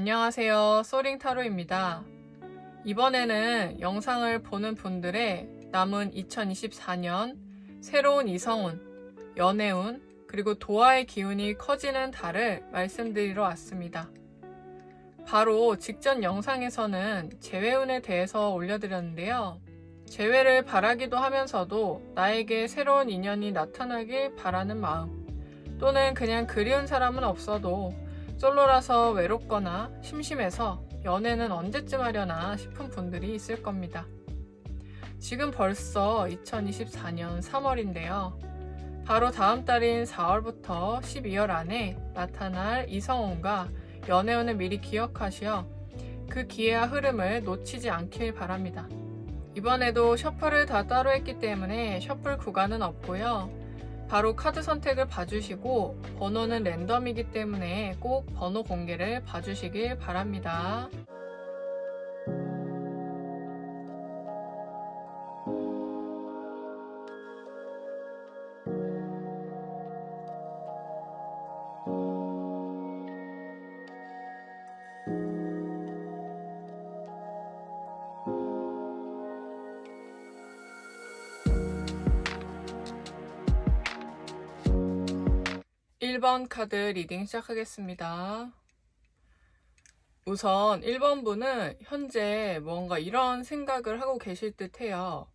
안녕하세요. 소링타로입니다. 이번에는 영상을 보는 분들의 남은 2024년 새로운 이성운, 연애운, 그리고 도화의 기운이 커지는 달을 말씀드리러 왔습니다. 바로 직전 영상에서는 재회운에 대해서 올려드렸는데요. 재회를 바라기도 하면서도 나에게 새로운 인연이 나타나길 바라는 마음, 또는 그냥 그리운 사람은 없어도 솔로라서 외롭거나 심심해서 연애는 언제쯤 하려나 싶은 분들이 있을 겁니다. 지금 벌써 2024년 3월인데요. 바로 다음 달인 4월부터 12월 안에 나타날 이성운과 연애운을 미리 기억하시어 그 기회와 흐름을 놓치지 않길 바랍니다. 이번에도 셔플을 다 따로 했기 때문에 셔플 구간은 없고요. 바로 카드 선택을 봐주시고 번호는 랜덤이기 때문에 꼭 번호 공개를 봐주시길 바랍니다. (1번) 카드 리딩 시작하겠습니다. 우선 1번 분은 현재 뭔가 이런 생각을 하고 계실 듯 해요.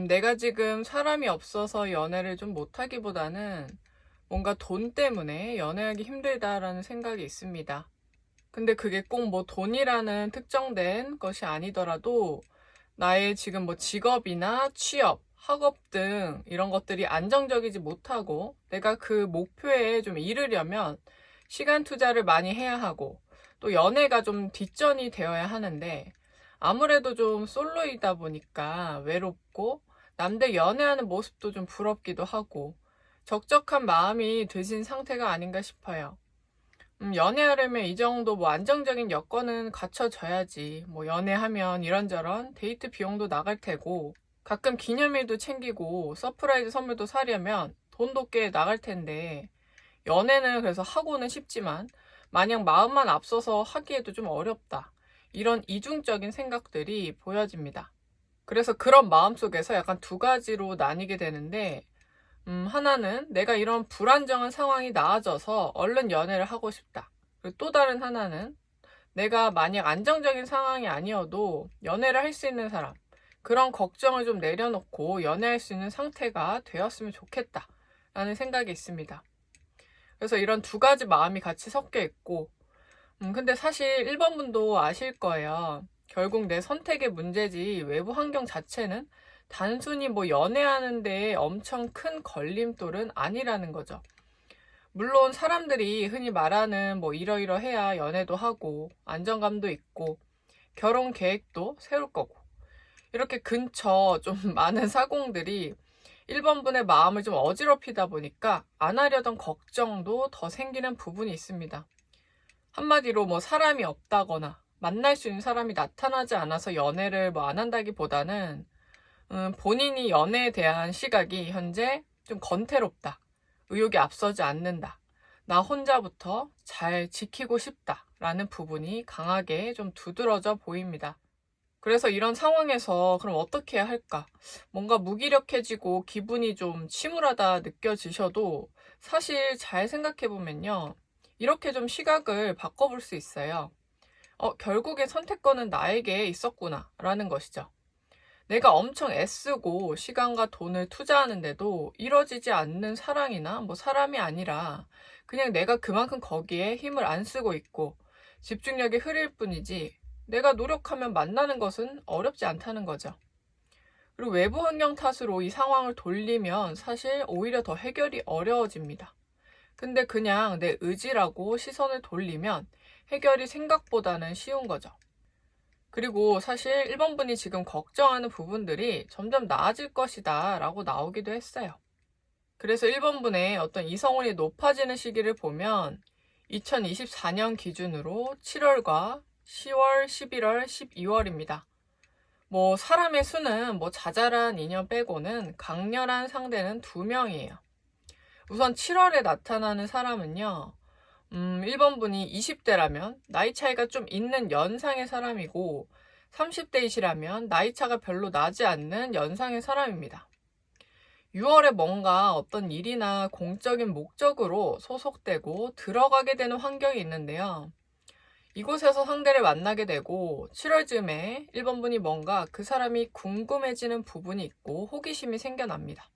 내가 지금 사람이 없어서 연애를 좀 못하기보다는 뭔가 돈 때문에 연애하기 힘들다라는 생각이 있습니다. 근데 그게 꼭 뭐 돈이라는 특정된 것이 아니더라도 나의 지금 뭐 직업이나 취업, 학업 등 이런 것들이 안정적이지 못하고 내가 그 목표에 좀 이르려면 시간 투자를 많이 해야 하고 또 연애가 좀 뒷전이 되어야 하는데 아무래도 좀 솔로이다 보니까 외롭고 남들 연애하는 모습도 좀 부럽기도 하고 적적한 마음이 드신 상태가 아닌가 싶어요. 연애하려면 이 정도 뭐 안정적인 여건은 갖춰져야지. 뭐 연애하면 이런저런 데이트 비용도 나갈 테고 가끔 기념일도 챙기고 서프라이즈 선물도 사려면 돈도 꽤 나갈 텐데 연애는 그래서 하고는 싶지만 마냥 마음만 앞서서 하기에도 좀 어렵다. 이런 이중적인 생각들이 보여집니다. 그래서 그런 마음속에서 약간 두 가지로 나뉘게 되는데 하나는 내가 이런 불안정한 상황이 나아져서 얼른 연애를 하고 싶다. 그리고 또 다른 하나는 내가 만약 안정적인 상황이 아니어도 연애를 할 수 있는 사람, 그런 걱정을 좀 내려놓고 연애할 수 있는 상태가 되었으면 좋겠다 라는 생각이 있습니다. 그래서 이런 두 가지 마음이 같이 섞여 있고 근데 사실 1번 분도 아실 거예요. 결국 내 선택의 문제지 외부 환경 자체는 단순히 뭐 연애하는데 엄청 큰 걸림돌은 아니라는 거죠. 물론 사람들이 흔히 말하는 뭐 이러이러해야 연애도 하고 안정감도 있고 결혼 계획도 세울 거고 이렇게 근처 좀 많은 사공들이 1번 분의 마음을 좀 어지럽히다 보니까 안 하려던 걱정도 더 생기는 부분이 있습니다. 한마디로 뭐 사람이 없다거나 만날 수 있는 사람이 나타나지 않아서 연애를 뭐 안 한다기보다는 본인이 연애에 대한 시각이 현재 좀 건태롭다. 의욕이 앞서지 않는다. 나 혼자부터 잘 지키고 싶다. 라는 부분이 강하게 좀 두드러져 보입니다. 그래서 이런 상황에서 그럼 어떻게 해야 할까? 뭔가 무기력해지고 기분이 좀 침울하다 느껴지셔도 사실 잘 생각해보면요. 이렇게 좀 시각을 바꿔볼 수 있어요. 결국에 선택권은 나에게 있었구나. 라는 것이죠. 내가 엄청 애쓰고 시간과 돈을 투자하는데도 이뤄지지 않는 사랑이나 뭐 사람이 아니라 그냥 내가 그만큼 거기에 힘을 안 쓰고 있고 집중력이 흐릴 뿐이지 내가 노력하면 만나는 것은 어렵지 않다는 거죠. 그리고 외부 환경 탓으로 이 상황을 돌리면 사실 오히려 더 해결이 어려워집니다. 근데 그냥 내 의지라고 시선을 돌리면 해결이 생각보다는 쉬운 거죠. 그리고 사실 1번 분이 지금 걱정하는 부분들이 점점 나아질 것이다 라고 나오기도 했어요. 그래서 1번 분의 어떤 이성운이 높아지는 시기를 보면 2024년 기준으로 7월과 10월, 11월, 12월입니다. 뭐 사람의 수는 뭐 자잘한 인연 빼고는 강렬한 상대는 2명이에요. 우선 7월에 나타나는 사람은요. 1번 분이 20대라면 나이 차이가 좀 있는 연상의 사람이고 30대이시라면 나이 차가 별로 나지 않는 연상의 사람입니다. 6월에 뭔가 어떤 일이나 공적인 목적으로 소속되고 들어가게 되는 환경이 있는데요. 이곳에서 상대를 만나게 되고 7월 즈음에 1번 분이 뭔가 그 사람이 궁금해지는 부분이 있고 호기심이 생겨납니다.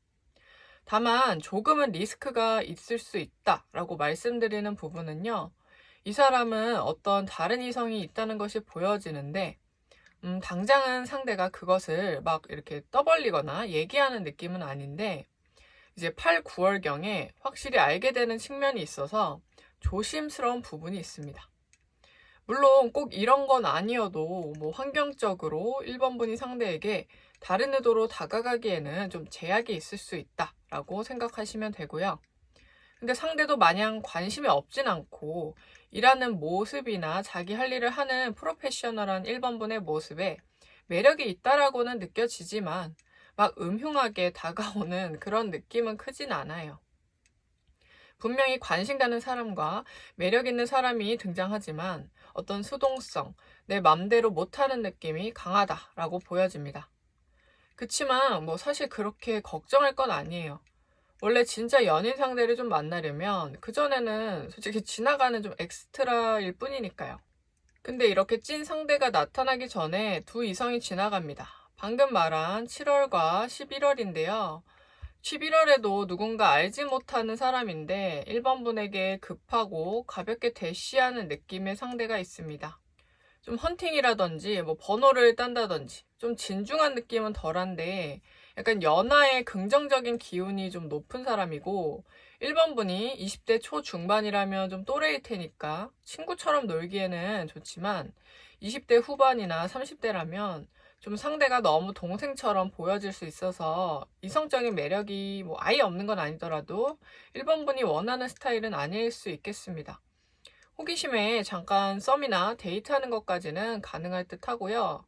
다만 조금은 리스크가 있을 수 있다라고 말씀드리는 부분은요. 이 사람은 어떤 다른 이성이 있다는 것이 보여지는데 당장은 상대가 그것을 막 이렇게 떠벌리거나 얘기하는 느낌은 아닌데 이제 8, 9월경에 확실히 알게 되는 측면이 있어서 조심스러운 부분이 있습니다. 물론 꼭 이런 건 아니어도 뭐 환경적으로 1번 분이 상대에게 다른 의도로 다가가기에는 좀 제약이 있을 수 있다라고 생각하시면 되고요. 근데 상대도 마냥 관심이 없진 않고 일하는 모습이나 자기 할 일을 하는 프로페셔널한 1번 분의 모습에 매력이 있다라고는 느껴지지만 막 음흉하게 다가오는 그런 느낌은 크진 않아요. 분명히 관심 가는 사람과 매력 있는 사람이 등장하지만 어떤 수동성, 내 맘대로 못하는 느낌이 강하다라고 보여집니다. 그치만 뭐 사실 그렇게 걱정할 건 아니에요. 원래 진짜 연인 상대를 좀 만나려면 그전에는 솔직히 지나가는 좀 엑스트라일 뿐이니까요. 근데 이렇게 찐 상대가 나타나기 전에 두 이성이 지나갑니다. 방금 말한 7월과 11월인데요. 11월에도 누군가 알지 못하는 사람인데 1번 분에게 급하고 가볍게 대시하는 느낌의 상대가 있습니다. 좀 헌팅이라든지 뭐 번호를 딴다든지 좀 진중한 느낌은 덜한데 약간 연하의 긍정적인 기운이 좀 높은 사람이고 1번 분이 20대 초중반이라면 좀 또래일 테니까 친구처럼 놀기에는 좋지만 20대 후반이나 30대라면 좀 상대가 너무 동생처럼 보여질 수 있어서 이성적인 매력이 뭐 아예 없는 건 아니더라도 1번 분이 원하는 스타일은 아닐 수 있겠습니다. 호기심에 잠깐 썸이나 데이트하는 것까지는 가능할 듯 하고요.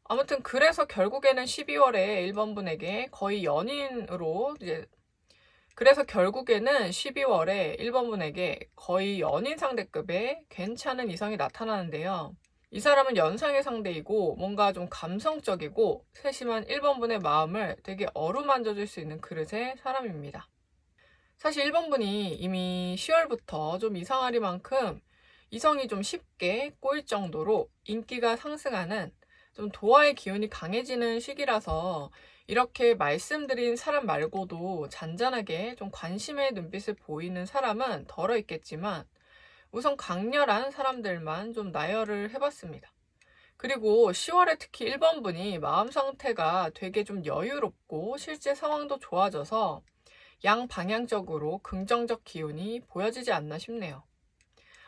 아무튼 그래서 결국에는 12월에 1번 분에게 거의 연인으로 그래서 결국에는 12월에 1번 분에게 거의 연인 상대급의 괜찮은 이성이 나타나는데요. 이 사람은 연상의 상대이고 뭔가 좀 감성적이고 세심한 1번 분의 마음을 되게 어루만져 줄 수 있는 그릇의 사람입니다. 사실 1번 분이 이미 10월부터 좀 이상하리만큼 이성이 좀 쉽게 꼬일 정도로 인기가 상승하는 좀 도화의 기운이 강해지는 시기라서 이렇게 말씀드린 사람 말고도 잔잔하게 좀 관심의 눈빛을 보이는 사람은 덜어 있겠지만 우선 강렬한 사람들만 좀 나열을 해봤습니다. 그리고 10월에 특히 1번 분이 마음 상태가 되게 좀 여유롭고 실제 상황도 좋아져서 양방향적으로 긍정적 기운이 보여지지 않나 싶네요.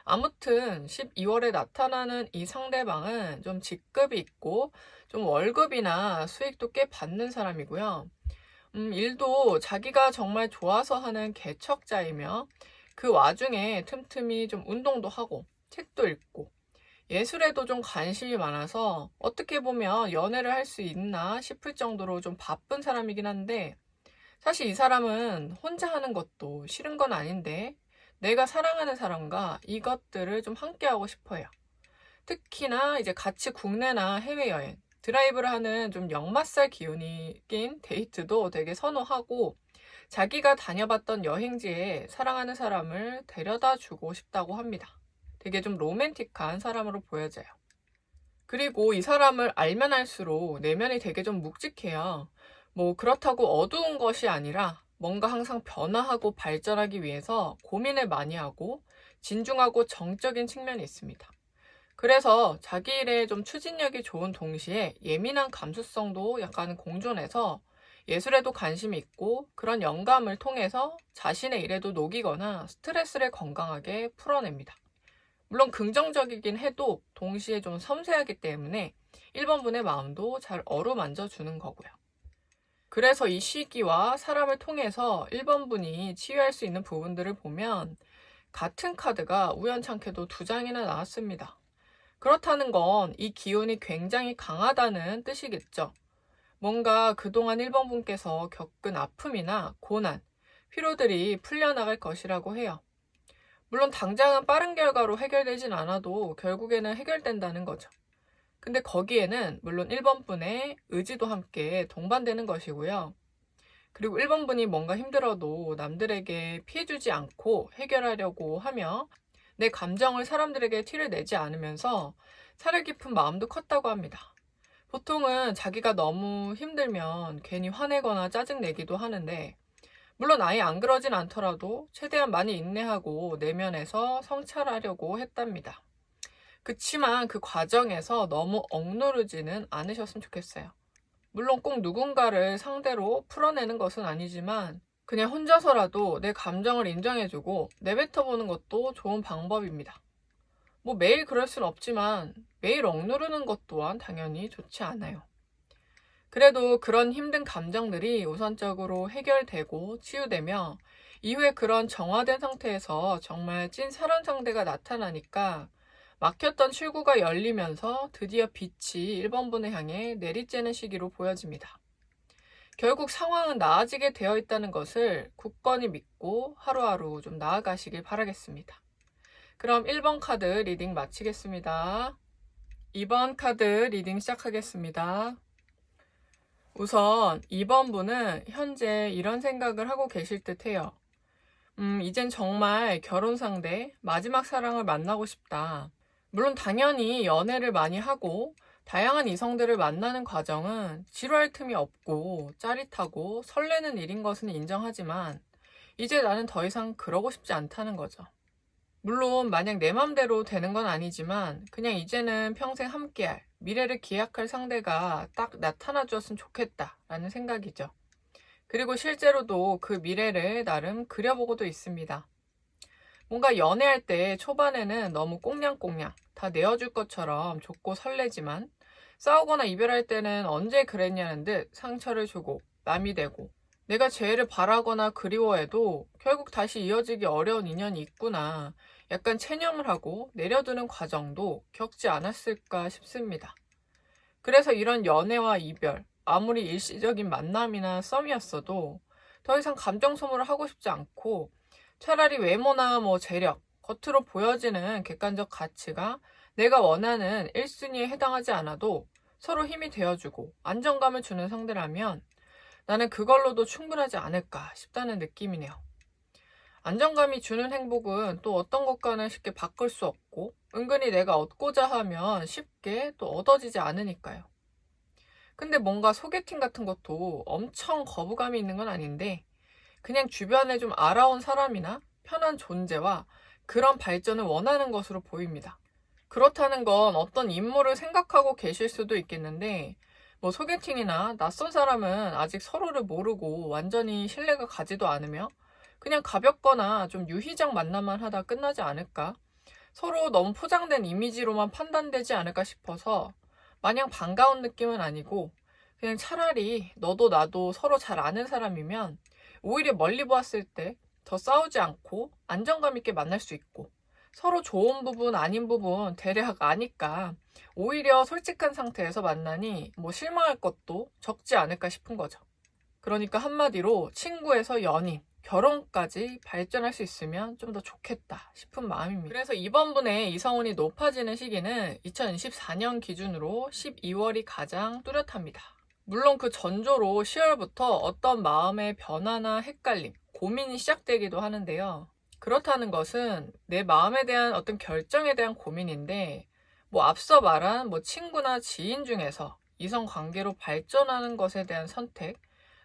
아무튼 12월에 나타나는 이 상대방은 좀 직급이 있고 좀 월급이나 수익도 꽤 받는 사람이고요. 일도 자기가 정말 좋아서 하는 개척자이며 그 와중에 틈틈이 좀 운동도 하고 책도 읽고 예술에도 좀 관심이 많아서 어떻게 보면 연애를 할 수 있나 싶을 정도로 좀 바쁜 사람이긴 한데 사실 이 사람은 혼자 하는 것도 싫은 건 아닌데 내가 사랑하는 사람과 이것들을 좀 함께 하고 싶어요. 특히나 이제 같이 국내나 해외여행, 드라이브를 하는 좀 역마살 기운이 낀 데이트도 되게 선호하고 자기가 다녀봤던 여행지에 사랑하는 사람을 데려다 주고 싶다고 합니다. 되게 좀 로맨틱한 사람으로 보여져요. 그리고 이 사람을 알면 알수록 내면이 되게 좀 묵직해요. 뭐 그렇다고 어두운 것이 아니라 뭔가 항상 변화하고 발전하기 위해서 고민을 많이 하고 진중하고 정적인 측면이 있습니다. 그래서 자기 일에 좀 추진력이 좋은 동시에 예민한 감수성도 약간 공존해서 예술에도 관심이 있고 그런 영감을 통해서 자신의 일에도 녹이거나 스트레스를 건강하게 풀어냅니다. 물론 긍정적이긴 해도 동시에 좀 섬세하기 때문에 1번 분의 마음도 잘 어루만져 주는 거고요. 그래서 이 시기와 사람을 통해서 1번 분이 치유할 수 있는 부분들을 보면 같은 카드가 우연찮게도 2장이나 나왔습니다. 그렇다는 건 이 기운이 굉장히 강하다는 뜻이겠죠. 뭔가 그동안 1번 분께서 겪은 아픔이나 고난, 피로들이 풀려나갈 것이라고 해요. 물론 당장은 빠른 결과로 해결되진 않아도 결국에는 해결된다는 거죠. 근데 거기에는 물론 1번 분의 의지도 함께 동반되는 것이고요. 그리고 1번 분이 뭔가 힘들어도 남들에게 피해주지 않고 해결하려고 하며 내 감정을 사람들에게 티를 내지 않으면서 사려 깊은 마음도 컸다고 합니다. 보통은 자기가 너무 힘들면 괜히 화내거나 짜증내기도 하는데, 물론 아예 안 그러진 않더라도 최대한 많이 인내하고 내면에서 성찰하려고 했답니다. 그치만 그 과정에서 너무 억누르지는 않으셨으면 좋겠어요. 물론 꼭 누군가를 상대로 풀어내는 것은 아니지만 그냥 혼자서라도 내 감정을 인정해주고 내뱉어보는 것도 좋은 방법입니다. 뭐 매일 그럴 순 없지만 매일 억누르는 것 또한 당연히 좋지 않아요. 그래도 그런 힘든 감정들이 우선적으로 해결되고 치유되며 이후에 그런 정화된 상태에서 정말 찐 사랑 상대가 나타나니까 막혔던 출구가 열리면서 드디어 빛이 1번 분을 향해 내리쬐는 시기로 보여집니다. 결국 상황은 나아지게 되어 있다는 것을 굳건히 믿고 하루하루 좀 나아가시길 바라겠습니다. 그럼 1번 카드 리딩 마치겠습니다. 2번 카드 리딩 시작하겠습니다. 우선 2번 분은 현재 이런 생각을 하고 계실 듯 해요. 이젠 정말 결혼 상대, 마지막 사랑을 만나고 싶다. 물론 당연히 연애를 많이 하고 다양한 이성들을 만나는 과정은 지루할 틈이 없고 짜릿하고 설레는 일인 것은 인정하지만 이제 나는 더 이상 그러고 싶지 않다는 거죠. 물론 만약 내 맘대로 되는 건 아니지만 그냥 이제는 평생 함께할, 미래를 기약할 상대가 딱 나타나 주었으면 좋겠다라는 생각이죠. 그리고 실제로도 그 미래를 나름 그려보고도 있습니다. 뭔가 연애할 때 초반에는 너무 꽁냥꽁냥 다 내어줄 것처럼 좋고 설레지만 싸우거나 이별할 때는 언제 그랬냐는 듯 상처를 주고 남이 되고 내가 재회를 바라거나 그리워해도 결국 다시 이어지기 어려운 인연이 있구나. 약간 체념을 하고 내려두는 과정도 겪지 않았을까 싶습니다. 그래서 이런 연애와 이별, 아무리 일시적인 만남이나 썸이었어도 더 이상 감정 소모를 하고 싶지 않고 차라리 외모나 재력, 겉으로 보여지는 객관적 가치가 내가 원하는 1순위에 해당하지 않아도 서로 힘이 되어주고 안정감을 주는 상대라면 나는 그걸로도 충분하지 않을까 싶다는 느낌이네요. 안정감이 주는 행복은 또 어떤 것과는 쉽게 바꿀 수 없고 은근히 내가 얻고자 하면 쉽게 또 얻어지지 않으니까요. 근데 뭔가 소개팅 같은 것도 엄청 거부감이 있는 건 아닌데 그냥 주변에 좀 알아온 사람이나 편한 존재와 그런 발전을 원하는 것으로 보입니다. 그렇다는 건 어떤 인물을 생각하고 계실 수도 있겠는데 소개팅이나 낯선 사람은 아직 서로를 모르고 완전히 신뢰가 가지도 않으며 그냥 가볍거나 좀 유희적 만남만 하다 끝나지 않을까? 서로 너무 포장된 이미지로만 판단되지 않을까 싶어서 마냥 반가운 느낌은 아니고 그냥 차라리 너도 나도 서로 잘 아는 사람이면 오히려 멀리 보았을 때 더 싸우지 않고 안정감 있게 만날 수 있고 서로 좋은 부분 아닌 부분 대략 아니까 오히려 솔직한 상태에서 만나니 실망할 것도 적지 않을까 싶은 거죠. 그러니까 한마디로 친구에서 연인, 결혼까지 발전할 수 있으면 좀 더 좋겠다 싶은 마음입니다. 그래서 이번 분의 이성운이 높아지는 시기는 2024년 기준으로 12월이 가장 뚜렷합니다. 물론 그 전조로 10월부터 어떤 마음의 변화나 헷갈림, 고민이 시작되기도 하는데요. 그렇다는 것은 내 마음에 대한 어떤 결정에 대한 고민인데 앞서 말한 친구나 지인 중에서 이성 관계로 발전하는 것에 대한 선택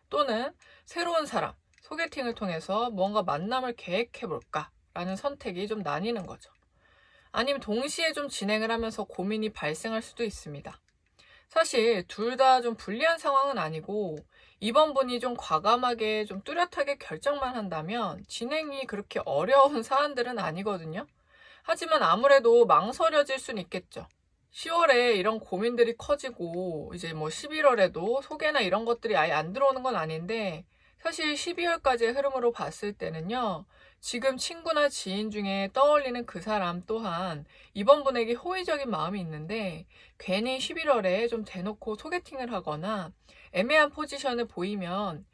또는 새로운 사람, 소개팅을 통해서 뭔가 만남을 계획해볼까 라는 선택이 좀 나뉘는 거죠. 아니면 동시에 좀 진행을 하면서 고민이 발생할 수도 있습니다. 사실 둘 다 좀 불리한 상황은 아니고 이번 분이 좀 과감하게 좀 뚜렷하게 결정만 한다면 진행이 그렇게 어려운 사안들은 아니거든요. 하지만 아무래도 망설여질 수는 있겠죠. 10월에 이런 고민들이 커지고 이제 11월에도 소개나 이런 것들이 아예 안 들어오는 건 아닌데 사실 12월까지의 흐름으로 봤을 때는요. 지금 친구나 지인 중에 떠올리는 그 사람 또한 이번 분에게 호의적인 마음이 있는데 괜히 11월에 좀 대놓고 소개팅을 하거나 애매한 포지션을 보이면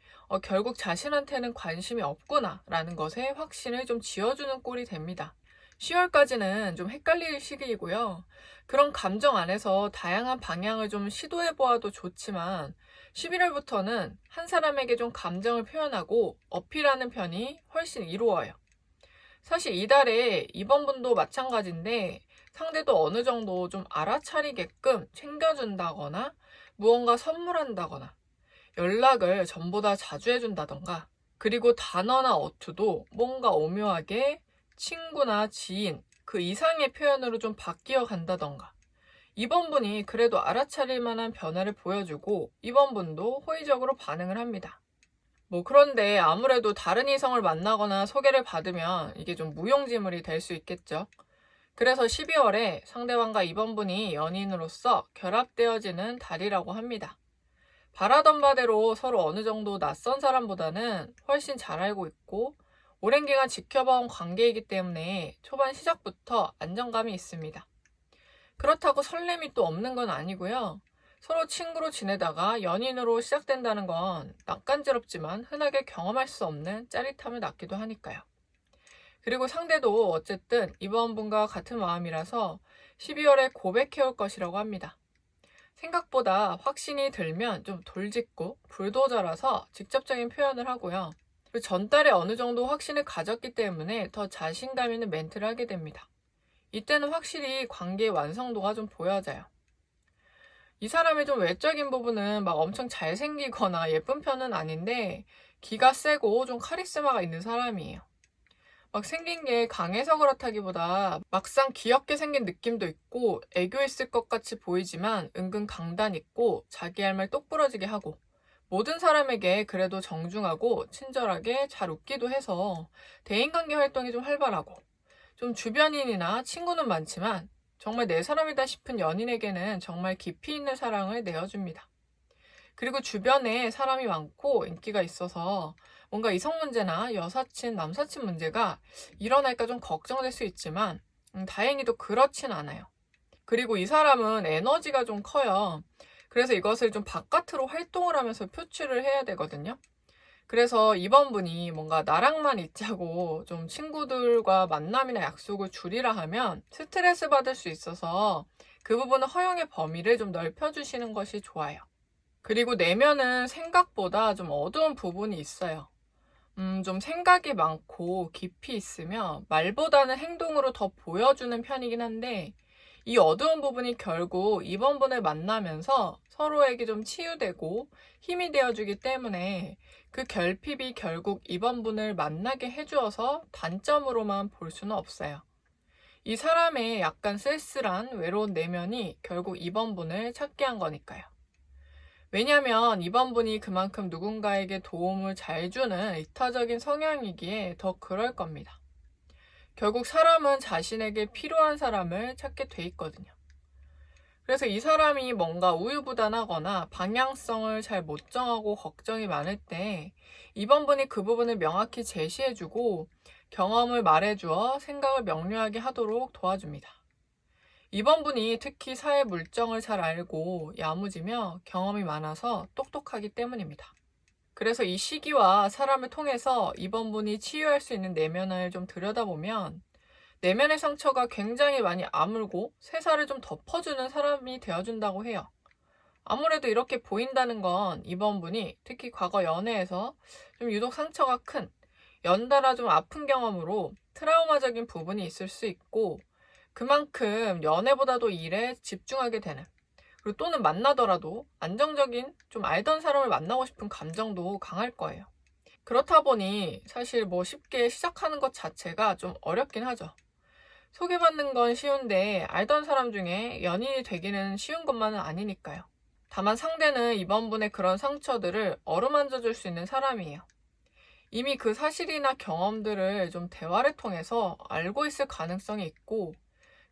결국 자신한테는 관심이 없구나 라는 것에 확신을 좀 지어주는 꼴이 됩니다. 10월까지는 좀 헷갈릴 시기이고요. 그런 감정 안에서 다양한 방향을 좀 시도해 보아도 좋지만 11월부터는 한 사람에게 좀 감정을 표현하고 어필하는 편이 훨씬 이로워요. 사실 이달에 이번 분도 마찬가지인데 상대도 어느 정도 좀 알아차리게끔 챙겨준다거나 무언가 선물한다거나 연락을 전보다 자주 해준다던가 그리고 단어나 어투도 뭔가 오묘하게 친구나 지인 그 이상의 표현으로 좀 바뀌어 간다던가 이번 분이 그래도 알아차릴 만한 변화를 보여주고 이번 분도 호의적으로 반응을 합니다. 그런데 아무래도 다른 이성을 만나거나 소개를 받으면 이게 좀 무용지물이 될 수 있겠죠. 그래서 12월에 상대방과 이번 분이 연인으로서 결합되어지는 달이라고 합니다. 바라던 바대로 서로 어느 정도 낯선 사람보다는 훨씬 잘 알고 있고 오랜 기간 지켜봐온 관계이기 때문에 초반 시작부터 안정감이 있습니다. 그렇다고 설렘이 또 없는 건 아니고요. 서로 친구로 지내다가 연인으로 시작된다는 건 낯간지럽지만 흔하게 경험할 수 없는 짜릿함을 낳기도 하니까요. 그리고 상대도 어쨌든 이번 분과 같은 마음이라서 12월에 고백해올 것이라고 합니다. 생각보다 확신이 들면 좀 돌직구, 불도저라서 직접적인 표현을 하고요. 그리고 전달에 어느 정도 확신을 가졌기 때문에 더 자신감 있는 멘트를 하게 됩니다. 이때는 확실히 관계의 완성도가 좀 보여져요. 이 사람의 좀 외적인 부분은 막 엄청 잘생기거나 예쁜 편은 아닌데 기가 세고 좀 카리스마가 있는 사람이에요. 막 생긴 게 강해서 그렇다기보다 막상 귀엽게 생긴 느낌도 있고 애교 있을 것 같이 보이지만 은근 강단 있고 자기 할 말 똑부러지게 하고 모든 사람에게 그래도 정중하고 친절하게 잘 웃기도 해서 대인관계 활동이 좀 활발하고 좀 주변인이나 친구는 많지만 정말 내 사람이다 싶은 연인에게는 정말 깊이 있는 사랑을 내어줍니다. 그리고 주변에 사람이 많고 인기가 있어서 뭔가 이성 문제나 여사친, 남사친 문제가 일어날까 좀 걱정될 수 있지만 다행히도 그렇진 않아요. 그리고 이 사람은 에너지가 좀 커요. 그래서 이것을 좀 바깥으로 활동을 하면서 표출을 해야 되거든요. 그래서 이번 분이 뭔가 나랑만 있자고 좀 친구들과 만남이나 약속을 줄이라 하면 스트레스 받을 수 있어서 그 부분은 허용의 범위를 좀 넓혀주시는 것이 좋아요. 그리고 내면은 생각보다 좀 어두운 부분이 있어요. 좀 생각이 많고 깊이 있으며 말보다는 행동으로 더 보여주는 편이긴 한데 이 어두운 부분이 결국 이번 분을 만나면서 서로에게 좀 치유되고 힘이 되어주기 때문에 그 결핍이 결국 이번 분을 만나게 해주어서 단점으로만 볼 수는 없어요. 이 사람의 약간 쓸쓸한 외로운 내면이 결국 이번 분을 찾게 한 거니까요. 왜냐면 이번 분이 그만큼 누군가에게 도움을 잘 주는 이타적인 성향이기에 더 그럴 겁니다. 결국 사람은 자신에게 필요한 사람을 찾게 돼 있거든요. 그래서 이 사람이 뭔가 우유부단하거나 방향성을 잘 못 정하고 걱정이 많을 때 이번 분이 그 부분을 명확히 제시해주고 경험을 말해주어 생각을 명료하게 하도록 도와줍니다. 이번 분이 특히 사회 물정을 잘 알고 야무지며 경험이 많아서 똑똑하기 때문입니다. 그래서 이 시기와 사람을 통해서 이번 분이 치유할 수 있는 내면을 좀 들여다보면 내면의 상처가 굉장히 많이 아물고 세사를 좀 덮어주는 사람이 되어준다고 해요. 아무래도 이렇게 보인다는 건 이번 분이 특히 과거 연애에서 좀 유독 상처가 큰 연달아 좀 아픈 경험으로 트라우마적인 부분이 있을 수 있고 그만큼 연애보다도 일에 집중하게 되는 그리고 또는 만나더라도 안정적인 좀 알던 사람을 만나고 싶은 감정도 강할 거예요. 그렇다 보니 사실 쉽게 시작하는 것 자체가 좀 어렵긴 하죠. 소개받는 건 쉬운데 알던 사람 중에 연인이 되기는 쉬운 것만은 아니니까요. 다만 상대는 이번 분의 그런 상처들을 어루만져 줄 수 있는 사람이에요. 이미 그 사실이나 경험들을 좀 대화를 통해서 알고 있을 가능성이 있고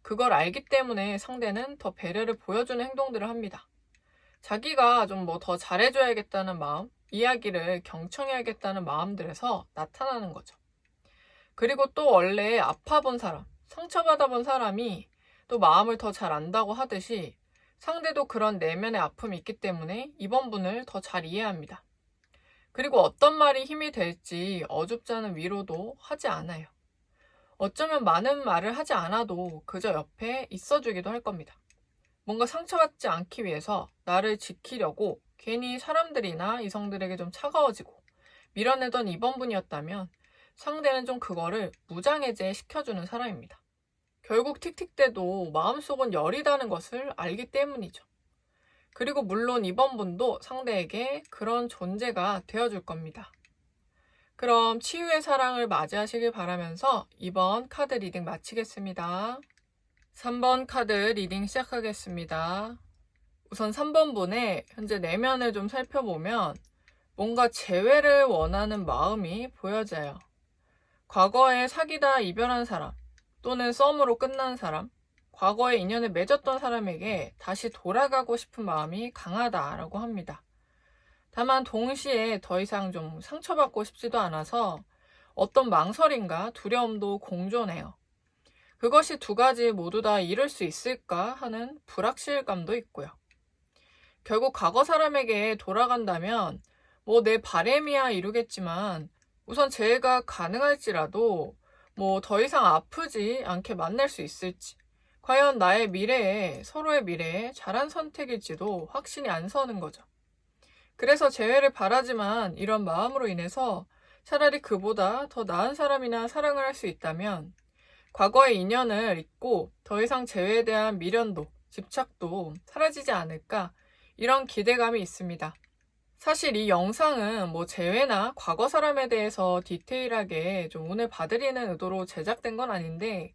그걸 알기 때문에 상대는 더 배려를 보여주는 행동들을 합니다. 자기가 좀 더 잘해줘야겠다는 마음, 이야기를 경청해야겠다는 마음들에서 나타나는 거죠. 그리고 또 원래 아파본 사람, 상처받아본 사람이 또 마음을 더 잘 안다고 하듯이 상대도 그런 내면의 아픔이 있기 때문에 이번 분을 더 잘 이해합니다. 그리고 어떤 말이 힘이 될지 어줍지 않은 위로도 하지 않아요. 어쩌면 많은 말을 하지 않아도 그저 옆에 있어주기도 할 겁니다. 뭔가 상처받지 않기 위해서 나를 지키려고 괜히 사람들이나 이성들에게 좀 차가워지고 밀어내던 이번 분이었다면 상대는 좀 그거를 무장해제 시켜주는 사람입니다. 결국 틱틱대도 마음속은 여리다는 것을 알기 때문이죠. 그리고 물론 이번 분도 상대에게 그런 존재가 되어줄 겁니다. 그럼 치유의 사랑을 맞이하시길 바라면서 이번 카드 리딩 마치겠습니다. 3번 카드 리딩 시작하겠습니다. 우선 3번 분의 현재 내면을 좀 살펴보면 뭔가 재회를 원하는 마음이 보여져요. 과거에 사귀다 이별한 사람 또는 썸으로 끝난 사람, 과거에 인연을 맺었던 사람에게 다시 돌아가고 싶은 마음이 강하다라고 합니다. 다만 동시에 더 이상 좀 상처받고 싶지도 않아서 어떤 망설임과 두려움도 공존해요. 그것이 두 가지 모두 다 이룰 수 있을까 하는 불확실감도 있고요. 결국 과거 사람에게 돌아간다면 뭐 내 바람이야 이루겠지만 우선 재회가 가능할지라도 뭐 더 이상 아프지 않게 만날 수 있을지, 과연 나의 미래에, 서로의 미래에 잘한 선택일지도 확신이 안 서는 거죠. 그래서 재회를 바라지만 이런 마음으로 인해서 차라리 그보다 더 나은 사람이나 사랑을 할 수 있다면 과거의 인연을 잊고 더 이상 재회에 대한 미련도, 집착도 사라지지 않을까, 이런 기대감이 있습니다. 사실 이 영상은 뭐 재회나 과거 사람에 대해서 디테일하게 좀 운을 봐드리는 의도로 제작된 건 아닌데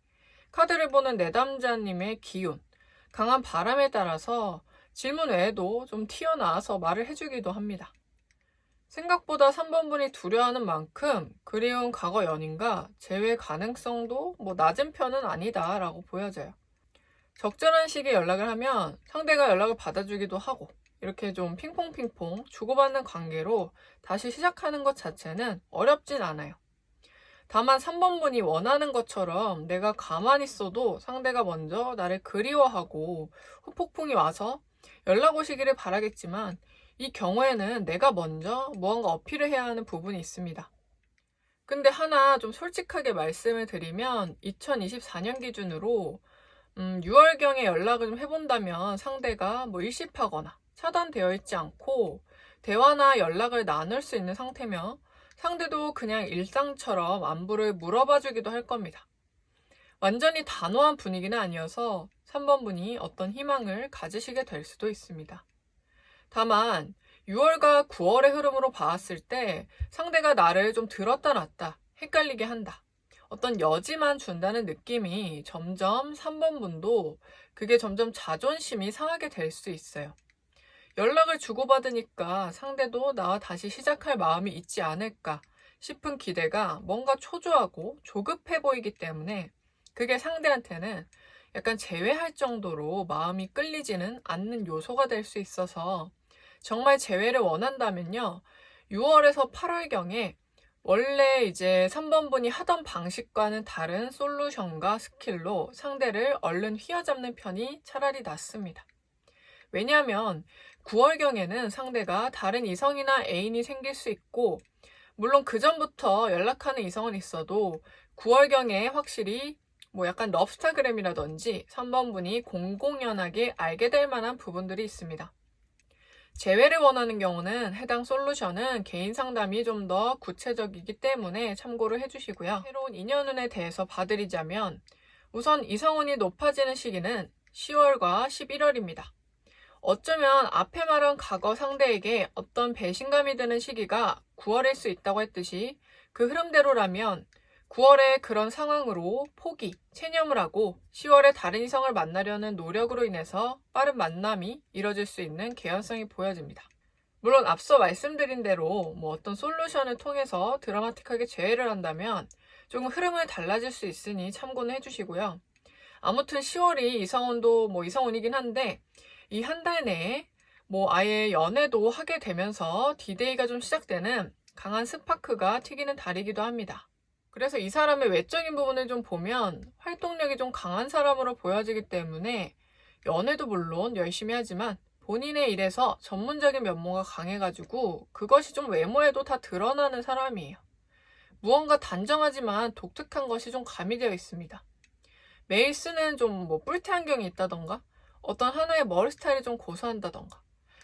카드를 보는 내담자님의 기운, 강한 바람에 따라서 질문 외에도 좀 튀어나와서 말을 해주기도 합니다. 생각보다 3번 분이 두려워하는 만큼 그리운 과거 연인과 재회 가능성도 뭐 낮은 편은 아니다라고 보여져요. 적절한 시기에 연락을 하면 상대가 연락을 받아주기도 하고 이렇게 좀 핑퐁핑퐁 주고받는 관계로 다시 시작하는 것 자체는 어렵진 않아요. 다만 3번 분이 원하는 것처럼 내가 가만히 있어도 상대가 먼저 나를 그리워하고 후폭풍이 와서 연락 오시기를 바라겠지만 이 경우에는 내가 먼저 무언가 어필을 해야 하는 부분이 있습니다. 근데 하나 좀 솔직하게 말씀을 드리면 2024년 기준으로 6월경에 연락을 좀 해본다면 상대가 뭐 일십하거나 차단되어 있지 않고 대화나 연락을 나눌 수 있는 상태며 상대도 그냥 일상처럼 안부를 물어봐 주기도 할 겁니다. 완전히 단호한 분위기는 아니어서 3번 분이 어떤 희망을 가지시게 될 수도 있습니다. 다만 6월과 9월의 흐름으로 봤을 때 상대가 나를 좀 들었다 놨다 헷갈리게 한다, 어떤 여지만 준다는 느낌이 점점 3번 분도 그게 점점 자존심이 상하게 될 수 있어요. 연락을 주고받으니까 상대도 나와 다시 시작할 마음이 있지 않을까 싶은 기대가 뭔가 초조하고 조급해 보이기 때문에 그게 상대한테는 약간 제외할 정도로 마음이 끌리지는 않는 요소가 될 수 있어서 정말 재회를 원한다면요, 6월에서 8월경에 원래 이제 3번 분이 하던 방식과는 다른 솔루션과 스킬로 상대를 얼른 휘어잡는 편이 차라리 낫습니다. 왜냐하면 9월경에는 상대가 다른 이성이나 애인이 생길 수 있고, 물론 그 전부터 연락하는 이성은 있어도 9월경에 확실히 뭐 약간 럽스타그램이라든지 3번 분이 공공연하게 알게 될 만한 부분들이 있습니다. 재회를 원하는 경우는 해당 솔루션은 개인 상담이 좀 더 구체적이기 때문에 참고를 해주시고요. 새로운 인연운에 대해서 봐드리자면 우선 이성운이 높아지는 시기는 10월과 11월입니다. 어쩌면 앞에 말한 과거 상대에게 어떤 배신감이 드는 시기가 9월일 수 있다고 했듯이 그 흐름대로라면 9월에 그런 상황으로 포기, 체념을 하고 10월에 다른 이성을 만나려는 노력으로 인해서 빠른 만남이 이뤄질 수 있는 개연성이 보여집니다. 물론 앞서 말씀드린 대로 뭐 어떤 솔루션을 통해서 드라마틱하게 재회를 한다면 조금 흐름을 달라질 수 있으니 참고는 해주시고요. 아무튼 10월이 이성운도 뭐 이성운이긴 한데 이 한 달 내에 뭐 아예 연애도 하게 되면서 디데이가 좀 시작되는 강한 스파크가 튀기는 달이기도 합니다. 그래서 이 사람의 외적인 부분을 좀 보면 활동력이 좀 강한 사람으로 보여지기 때문에 연애도 물론 열심히 하지만 본인의 일에서 전문적인 면모가 강해가지고 그것이 좀 외모에도 다 드러나는 사람이에요. 무언가 단정하지만 독특한 것이 좀 가미되어 있습니다. 매일 쓰는 좀 뭐 뿔테 안경이 있다던가 어떤 하나의 머리 스타일이 좀 고수한다던가.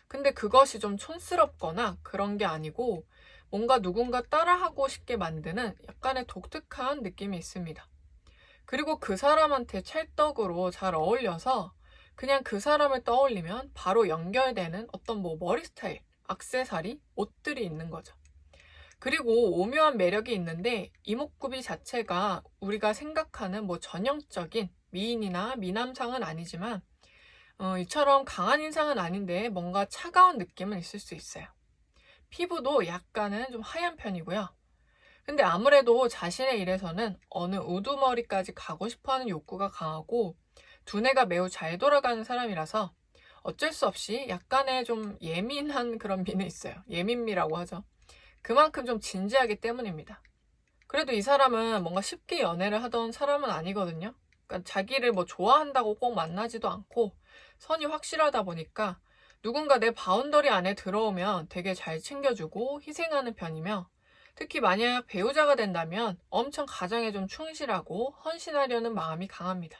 근데 그것이 좀 촌스럽거나 그런 게 아니고 뭔가 누군가 따라하고 싶게 만드는 약간의 독특한 느낌이 있습니다. 그리고 그 사람한테 찰떡으로 잘 어울려서 그냥 그 사람을 떠올리면 바로 연결되는 어떤 뭐 머리 스타일, 액세서리, 옷들이 있는 거죠. 그리고 오묘한 매력이 있는데 이목구비 자체가 우리가 생각하는 뭐 전형적인 미인이나 미남상은 아니지만 이처럼 강한 인상은 아닌데 뭔가 차가운 느낌은 있을 수 있어요. 피부도 약간은 좀 하얀 편이고요. 근데 아무래도 자신의 일에서는 어느 우두머리까지 가고 싶어하는 욕구가 강하고 두뇌가 매우 잘 돌아가는 사람이라서 어쩔 수 없이 약간의 좀 예민한 그런 미는 있어요. 예민미라고 하죠. 그만큼 좀 진지하기 때문입니다. 그래도 이 사람은 뭔가 쉽게 연애를 하던 사람은 아니거든요. 그러니까 자기를 뭐 좋아한다고 꼭 만나지도 않고 선이 확실하다 보니까 누군가 내 바운더리 안에 들어오면 되게 잘 챙겨주고 희생하는 편이며 특히 만약 배우자가 된다면 엄청 가정에 좀 충실하고 헌신하려는 마음이 강합니다.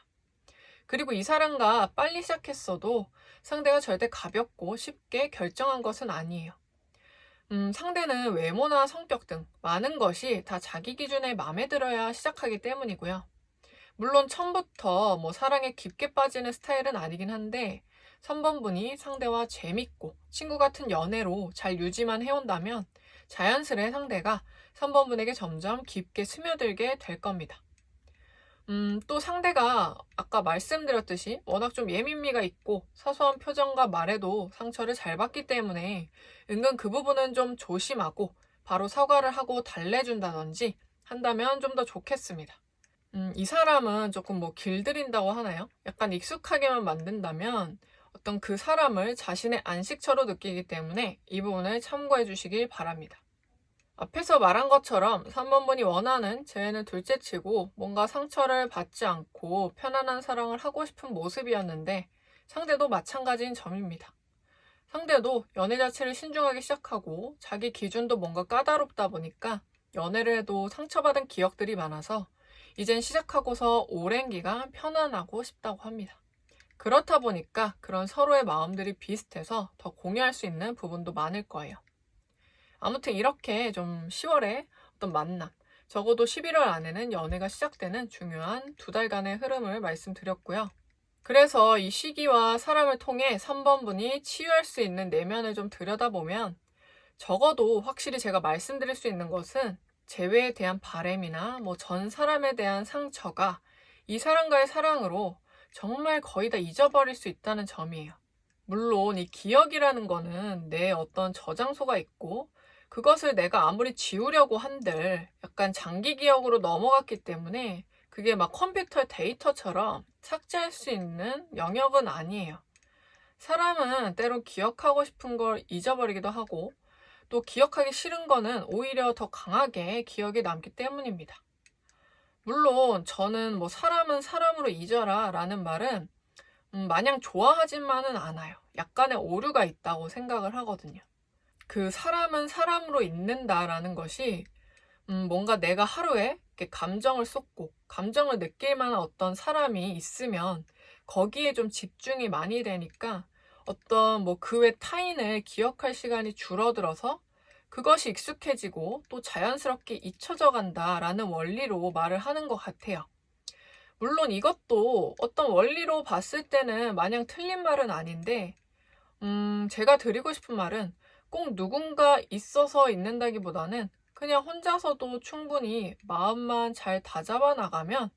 그리고 이 사람과 빨리 시작했어도 상대가 절대 가볍고 쉽게 결정한 것은 아니에요. 상대는 외모나 성격 등 많은 것이 다 자기 기준에 마음에 들어야 시작하기 때문이고요. 물론 처음부터 뭐 사랑에 깊게 빠지는 스타일은 아니긴 한데 3번분이 상대와 재밌고 친구 같은 연애로 잘 유지만 해온다면 자연스레 상대가 3번분에게 점점 깊게 스며들게 될 겁니다. 또 상대가 아까 말씀드렸듯이 워낙 좀 예민미가 있고 사소한 표정과 말에도 상처를 잘 받기 때문에 은근 그 부분은 좀 조심하고 바로 사과를 하고 달래준다든지 한다면 좀 더 좋겠습니다. 이 사람은 조금 뭐 길들인다고 하나요? 약간 익숙하게만 만든다면 어떤 그 사람을 자신의 안식처로 느끼기 때문에 이 부분을 참고해 주시길 바랍니다. 앞에서 말한 것처럼 3번분이 원하는 재회는 둘째치고 뭔가 상처를 받지 않고 편안한 사랑을 하고 싶은 모습이었는데 상대도 마찬가지인 점입니다. 상대도 연애 자체를 신중하게 시작하고 자기 기준도 뭔가 까다롭다 보니까 연애를 해도 상처받은 기억들이 많아서 이젠 시작하고서 오랜 기간 편안하고 싶다고 합니다. 그렇다 보니까 그런 서로의 마음들이 비슷해서 더 공유할 수 있는 부분도 많을 거예요. 아무튼 이렇게 좀 10월에 어떤 만남, 적어도 11월 안에는 연애가 시작되는 중요한 2달간의 흐름을 말씀드렸고요. 그래서 이 시기와 사람을 통해 3번분이 치유할 수 있는 내면을 좀 들여다보면 적어도 확실히 제가 말씀드릴 수 있는 것은 재회에 대한 바램이나 뭐 전 사람에 대한 상처가 이 사람과의 사랑으로 정말 거의 다 잊어버릴 수 있다는 점이에요. 물론 이 기억이라는 거는 내 어떤 저장소가 있고 그것을 내가 아무리 지우려고 한들 약간 장기 기억으로 넘어갔기 때문에 그게 막 컴퓨터 데이터처럼 삭제할 수 있는 영역은 아니에요. 사람은 때로 기억하고 싶은 걸 잊어버리기도 하고 또 기억하기 싫은 거는 오히려 더 강하게 기억에 남기 때문입니다. 물론 저는 뭐 사람은 사람으로 잊어라 라는 말은 마냥 좋아하지만은 않아요. 약간의 오류가 있다고 생각을 하거든요. 그 사람은 사람으로 잊는다라는 것이 뭔가 내가 하루에 이렇게 감정을 쏟고 감정을 느낄 만한 어떤 사람이 있으면 거기에 좀 집중이 많이 되니까 어떤 뭐 그 외 타인을 기억할 시간이 줄어들어서 그것이 익숙해지고 또 자연스럽게 잊혀져 간다라는 원리로 말을 하는 것 같아요. 물론 이것도 어떤 원리로 봤을 때는 마냥 틀린 말은 아닌데 제가 드리고 싶은 말은 꼭 누군가 있어서 잊는다기보다는 그냥 혼자서도 충분히 마음만 잘 다잡아 나가면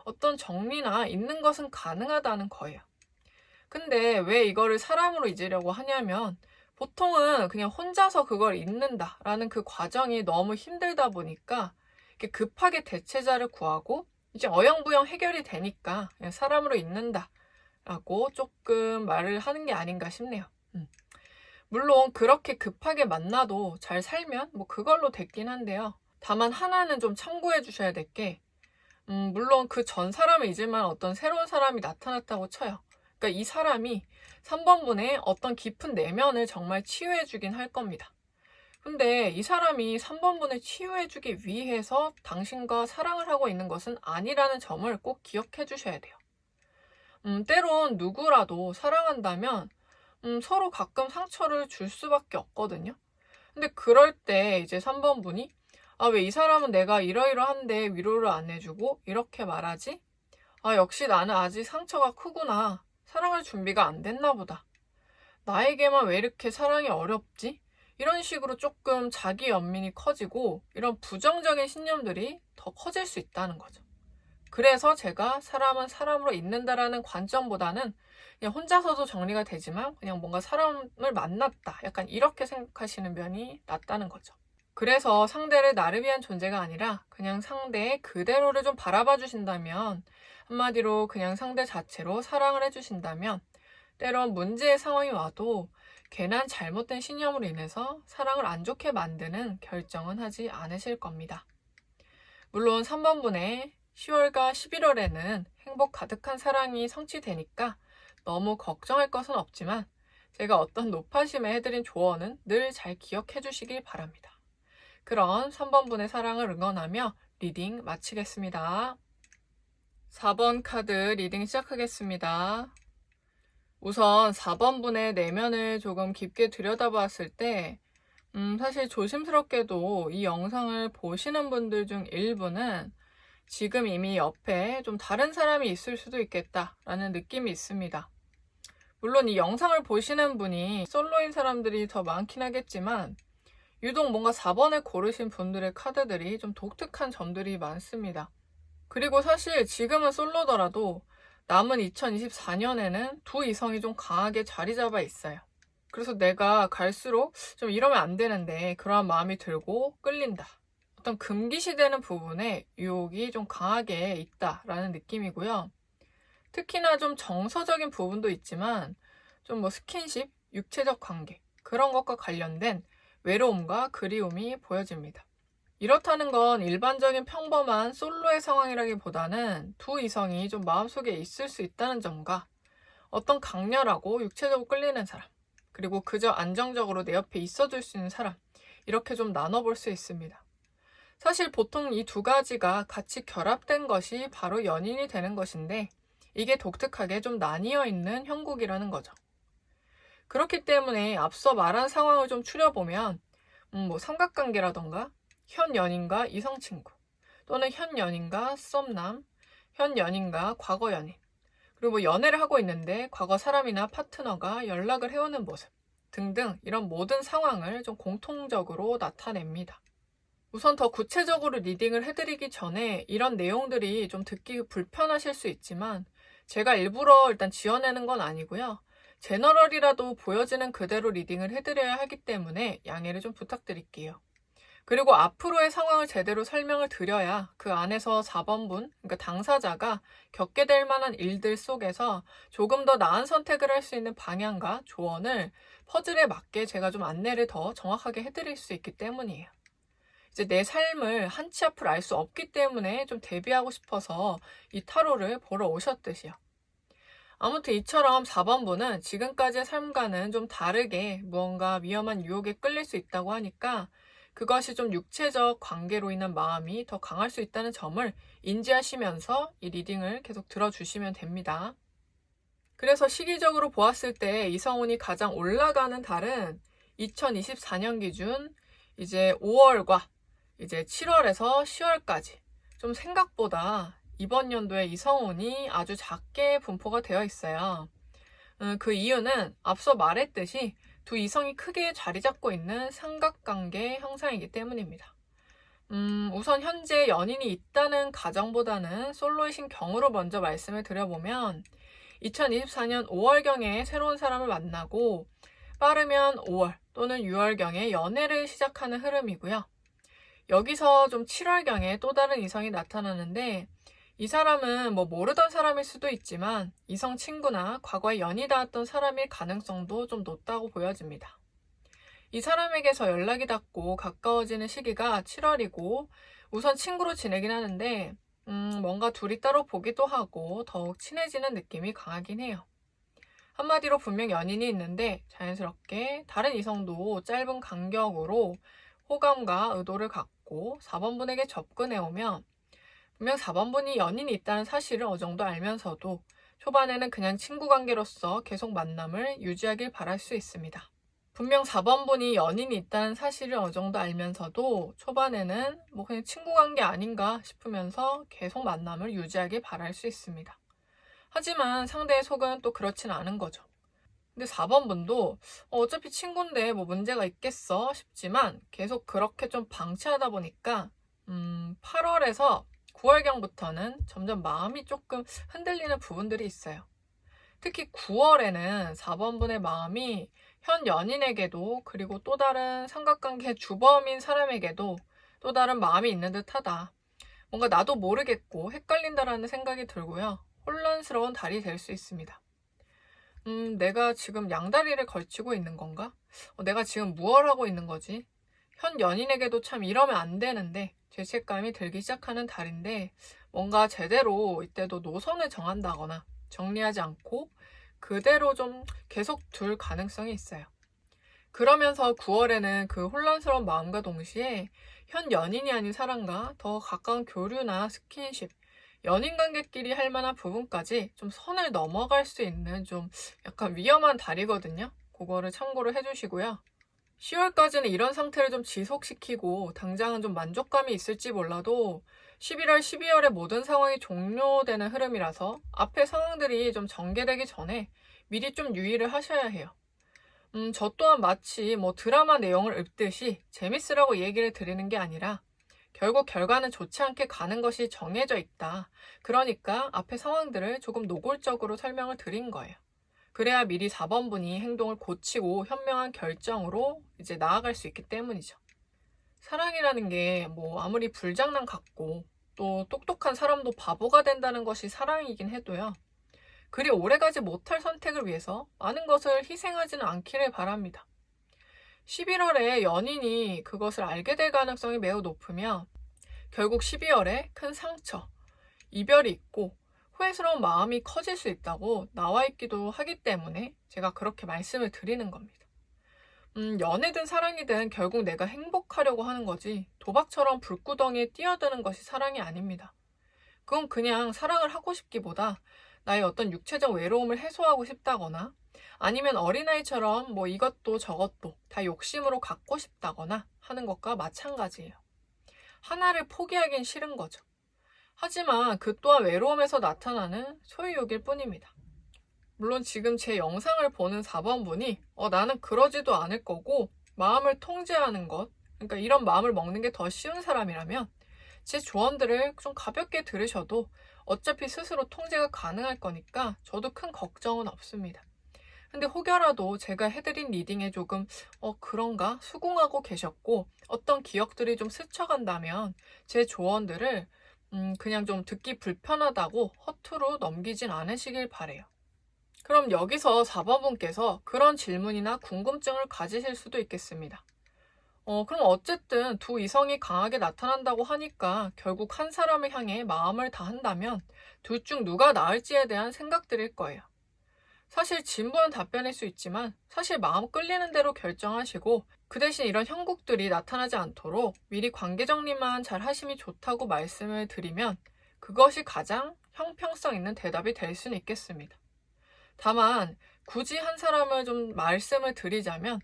어떤 정리나 잊는 것은 가능하다는 거예요. 근데 왜 이거를 사람으로 잊으려고 하냐면 보통은 그냥 혼자서 그걸 잊는다라는 그 과정이 너무 힘들다 보니까 이렇게 급하게 대체자를 구하고 이제 어영부영 해결이 되니까 그냥 사람으로 잊는다라고 조금 말을 하는 게 아닌가 싶네요. 물론 그렇게 급하게 만나도 잘 살면 뭐 그걸로 됐긴 한데요. 다만 하나는 좀 참고해 주셔야 될 게 물론 그 전 사람을 잊을만 어떤 새로운 사람이 나타났다고 쳐요. 그러니까 이 사람이 3번분의 어떤 깊은 내면을 정말 치유해 주긴 할 겁니다. 근데 이 사람이 3번분을 치유해주기 위해서 당신과 사랑을 하고 있는 것은 아니라는 점을 꼭 기억해 주셔야 돼요. 때론 누구라도 사랑한다면 서로 가끔 상처를 줄 수밖에 없거든요. 근데 그럴 때 이제 3번분이 아, 왜 이 사람은 내가 이러이러한데 위로를 안 해주고 이렇게 말하지? 아, 역시 나는 아직 상처가 크구나. 사랑할 준비가 안 됐나 보다. 나에게만 왜 이렇게 사랑이 어렵지? 이런 식으로 조금 자기 연민이 커지고 이런 부정적인 신념들이 더 커질 수 있다는 거죠. 그래서 제가 사람은 사람으로 있는다라는 관점보다는 그냥 혼자서도 정리가 되지만 그냥 뭔가 사람을 만났다. 약간 이렇게 생각하시는 면이 낫다는 거죠. 그래서 상대를 나를 위한 존재가 아니라 그냥 상대의 그대로를 좀 바라봐 주신다면, 한마디로 그냥 상대 자체로 사랑을 해주신다면 때론 문제의 상황이 와도 괜한 잘못된 신념으로 인해서 사랑을 안 좋게 만드는 결정은 하지 않으실 겁니다. 물론 3번분의 10월과 11월에는 행복 가득한 사랑이 성취되니까 너무 걱정할 것은 없지만 제가 어떤 높아심에 해드린 조언은 늘 잘 기억해 주시길 바랍니다. 그런 3번분의 사랑을 응원하며 리딩 마치겠습니다. 4번 카드 리딩 시작하겠습니다. 우선 4번분의 내면을 조금 깊게 들여다봤을 때 사실 조심스럽게도 이 영상을 보시는 분들 중 일부는 지금 이미 옆에 좀 다른 사람이 있을 수도 있겠다라는 느낌이 있습니다. 물론 이 영상을 보시는 분이 솔로인 사람들이 더 많긴 하겠지만 유독 뭔가 4번을 고르신 분들의 카드들이 좀 독특한 점들이 많습니다. 그리고 사실 지금은 솔로더라도 남은 2024년에는 두 이성이 좀 강하게 자리 잡아 있어요. 그래서 내가 갈수록 좀 이러면 안 되는데 그러한 마음이 들고 끌린다. 어떤 금기시되는 부분에 유혹이 좀 강하게 있다라는 느낌이고요. 특히나 좀 정서적인 부분도 있지만 좀 뭐 스킨십, 육체적 관계 그런 것과 관련된 외로움과 그리움이 보여집니다. 이렇다는 건 일반적인 평범한 솔로의 상황이라기보다는 두 이성이 좀 마음속에 있을 수 있다는 점과 어떤 강렬하고 육체적으로 끌리는 사람, 그리고 그저 안정적으로 내 옆에 있어줄 수 있는 사람, 이렇게 좀 나눠볼 수 있습니다. 사실 보통 이 두 가지가 같이 결합된 것이 바로 연인이 되는 것인데 이게 독특하게 좀 나뉘어 있는 형국이라는 거죠. 그렇기 때문에 앞서 말한 상황을 좀 추려보면 뭐 삼각관계라던가 현 연인과 이성 친구, 또는 현 연인과 썸남, 현 연인과 과거 연인, 그리고 뭐 연애를 하고 있는데 과거 사람이나 파트너가 연락을 해오는 모습 등등 이런 모든 상황을 좀 공통적으로 나타냅니다. 우선 더 구체적으로 리딩을 해드리기 전에 이런 내용들이 좀 듣기 불편하실 수 있지만 제가 일부러 일단 지어내는 건 아니고요. 제너럴이라도 보여지는 그대로 리딩을 해드려야 하기 때문에 양해를 좀 부탁드릴게요. 그리고 앞으로의 상황을 제대로 설명을 드려야 그 안에서 4번분, 그러니까 당사자가 겪게 될 만한 일들 속에서 조금 더 나은 선택을 할 수 있는 방향과 조언을 퍼즐에 맞게 제가 좀 안내를 더 정확하게 해드릴 수 있기 때문이에요. 이제 내 삶을 한 치 앞을 알 수 없기 때문에 좀 대비하고 싶어서 이 타로를 보러 오셨듯이요. 아무튼 이처럼 4번분은 지금까지의 삶과는 좀 다르게 무언가 위험한 유혹에 끌릴 수 있다고 하니까 그것이 좀 육체적 관계로 인한 마음이 더 강할 수 있다는 점을 인지하시면서 이 리딩을 계속 들어주시면 됩니다. 그래서 시기적으로 보았을 때 이성운이 가장 올라가는 달은 2024년 기준 이제 5월과 이제 7월에서 10월까지 좀 생각보다 이번 연도에 이성운이 아주 작게 분포가 되어 있어요. 그 이유는 앞서 말했듯이 두 이성이 크게 자리 잡고 있는 삼각관계 형상이기 때문입니다. 우선 현재 연인이 있다는 가정보다는 솔로이신 경우로 먼저 말씀을 드려보면 2024년 5월경에 새로운 사람을 만나고 빠르면 5월 또는 6월경에 연애를 시작하는 흐름이고요. 여기서 좀 7월경에 또 다른 이성이 나타나는데 이 사람은 뭐 모르던 사람일 수도 있지만 이성 친구나 과거에 연이 닿았던 사람일 가능성도 좀 높다고 보여집니다. 이 사람에게서 연락이 닿고 가까워지는 시기가 7월이고 우선 친구로 지내긴 하는데 뭔가 둘이 따로 보기도 하고 더욱 친해지는 느낌이 강하긴 해요. 한마디로 분명 연인이 있는데 자연스럽게 다른 이성도 짧은 간격으로 호감과 의도를 갖고 4번분에게 접근해오면 분명 4번분이 연인이 있다는 사실을 어느 정도 알면서도 초반에는 그냥 친구 관계로서 계속 만남을 유지하길 바랄 수 있습니다. 분명 4번분이 연인이 있다는 사실을 어느 정도 알면서도 초반에는 뭐 그냥 친구 관계 아닌가 싶으면서 계속 만남을 유지하길 바랄 수 있습니다. 하지만 상대의 속은 또 그렇진 않은 거죠. 근데 4번분도 어차피 친구인데 뭐 문제가 있겠어 싶지만 계속 그렇게 좀 방치하다 보니까 8월에서 9월경부터는 점점 마음이 조금 흔들리는 부분들이 있어요. 특히 9월에는 4번분의 마음이 현 연인에게도 그리고 또 다른 삼각관계 주범인 사람에게도 또 다른 마음이 있는 듯하다. 뭔가 나도 모르겠고 헷갈린다라는 생각이 들고요. 혼란스러운 달이 될 수 있습니다. 내가 지금 양다리를 걸치고 있는 건가? 내가 지금 무얼 하고 있는 거지? 현 연인에게도 참 이러면 안 되는데 죄책감이 들기 시작하는 달인데 뭔가 제대로 이때도 노선을 정한다거나 정리하지 않고 그대로 좀 계속 둘 가능성이 있어요. 그러면서 9월에는 그 혼란스러운 마음과 동시에 현 연인이 아닌 사람과 더 가까운 교류나 스킨십, 연인 관계끼리 할 만한 부분까지 좀 선을 넘어갈 수 있는 좀 약간 위험한 달이거든요. 그거를 참고를 해주시고요. 10월까지는 이런 상태를 좀 지속시키고 당장은 좀 만족감이 있을지 몰라도 11월, 12월에 모든 상황이 종료되는 흐름이라서 앞에 상황들이 좀 전개되기 전에 미리 좀 유의를 하셔야 해요. 저 또한 마치 뭐 드라마 내용을 읊듯이 재밌으라고 얘기를 드리는 게 아니라 결국 결과는 좋지 않게 가는 것이 정해져 있다. 그러니까 앞에 상황들을 조금 노골적으로 설명을 드린 거예요. 그래야 미리 4번분이 행동을 고치고 현명한 결정으로 이제 나아갈 수 있기 때문이죠. 사랑이라는 게 뭐 아무리 불장난 같고 또 똑똑한 사람도 바보가 된다는 것이 사랑이긴 해도요. 그리 오래가지 못할 선택을 위해서 많은 것을 희생하지는 않기를 바랍니다. 11월에 연인이 그것을 알게 될 가능성이 매우 높으며 결국 12월에 큰 상처, 이별이 있고 후회스러운 마음이 커질 수 있다고 나와 있기도 하기 때문에 제가 그렇게 말씀을 드리는 겁니다. 연애든 사랑이든 결국 내가 행복하려고 하는 거지 도박처럼 불구덩이에 뛰어드는 것이 사랑이 아닙니다. 그건 그냥 사랑을 하고 싶기보다 나의 어떤 육체적 외로움을 해소하고 싶다거나 아니면 어린아이처럼 뭐 이것도 저것도 다 욕심으로 갖고 싶다거나 하는 것과 마찬가지예요. 하나를 포기하긴 싫은 거죠. 하지만 그 또한 외로움에서 나타나는 소유욕일 뿐입니다. 물론 지금 제 영상을 보는 4번분이 나는 그러지도 않을 거고 마음을 통제하는 것, 그러니까 이런 마음을 먹는 게 더 쉬운 사람이라면 제 조언들을 좀 가볍게 들으셔도 어차피 스스로 통제가 가능할 거니까 저도 큰 걱정은 없습니다. 근데 혹여라도 제가 해드린 리딩에 조금 그런가 수긍하고 계셨고 어떤 기억들이 좀 스쳐간다면 제 조언들을 그냥 좀 듣기 불편하다고 허투루 넘기진 않으시길 바래요. 그럼 여기서 4번분께서 그런 질문이나 궁금증을 가지실 수도 있겠습니다. 그럼 어쨌든 두 이성이 강하게 나타난다고 하니까 결국 한 사람을 향해 마음을 다한다면 둘 중 누가 나을지에 대한 생각들일 거예요. 사실 진부한 답변일 수 있지만 사실 마음 끌리는 대로 결정하시고 그 대신 이런 형국들이 나타나지 않도록 미리 관계 정리만 잘 하심이 좋다고 말씀을 드리면 그것이 가장 형평성 있는 대답이 될 수는 있겠습니다. 다만 굳이 한 사람을 좀 말씀을 드리자면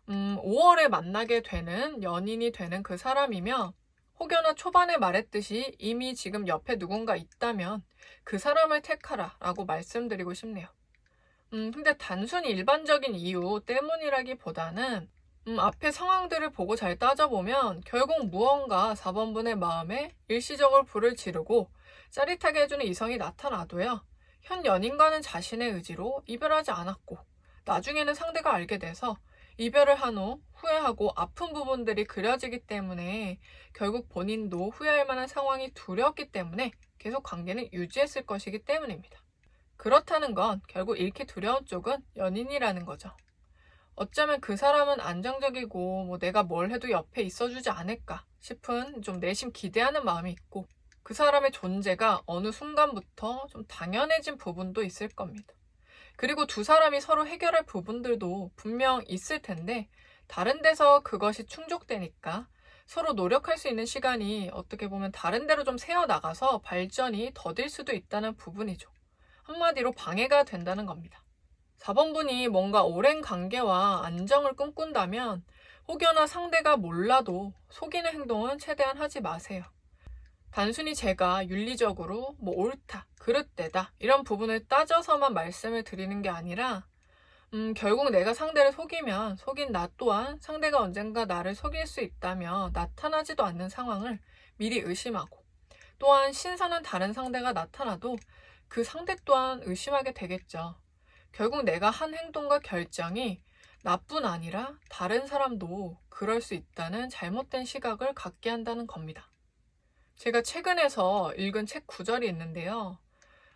5월에 만나게 되는 연인이 되는 그 사람이며 혹여나 초반에 말했듯이 이미 지금 옆에 누군가 있다면 그 사람을 택하라 라고 말씀드리고 싶네요. 근데 단순히 일반적인 이유 때문이라기보다는 앞에 상황들을 보고 잘 따져보면 결국 무언가 4번분의 마음에 일시적으로 불을 지르고 짜릿하게 해주는 이성이 나타나도요. 현 연인과는 자신의 의지로 이별하지 않았고 나중에는 상대가 알게 돼서 이별을 한 후 후회하고 아픈 부분들이 그려지기 때문에 결국 본인도 후회할 만한 상황이 두려웠기 때문에 계속 관계는 유지했을 것이기 때문입니다. 그렇다는 건 결국 잃기 두려운 쪽은 연인이라는 거죠. 어쩌면 그 사람은 안정적이고 뭐 내가 뭘 해도 옆에 있어주지 않을까 싶은 좀 내심 기대하는 마음이 있고 그 사람의 존재가 어느 순간부터 좀 당연해진 부분도 있을 겁니다. 그리고 두 사람이 서로 해결할 부분들도 분명 있을 텐데 다른 데서 그것이 충족되니까 서로 노력할 수 있는 시간이 어떻게 보면 다른 데로 좀 새어나가서 발전이 더딜 수도 있다는 부분이죠. 한마디로 방해가 된다는 겁니다. 4번 분이 뭔가 오랜 관계와 안정을 꿈꾼다면 혹여나 상대가 몰라도 속이는 행동은 최대한 하지 마세요. 단순히 제가 윤리적으로 옳다, 그릇되다 이런 부분을 따져서만 말씀을 드리는 게 아니라 결국 내가 상대를 속이면 속인 나 또한 상대가 언젠가 나를 속일 수 있다며 나타나지도 않는 상황을 미리 의심하고 또한 신선한 다른 상대가 나타나도 그 상대 또한 의심하게 되겠죠. 결국 내가 한 행동과 결정이 나뿐 아니라 다른 사람도 그럴 수 있다는 잘못된 시각을 갖게 한다는 겁니다. 제가 최근에서 읽은 책 구절이 있는데요.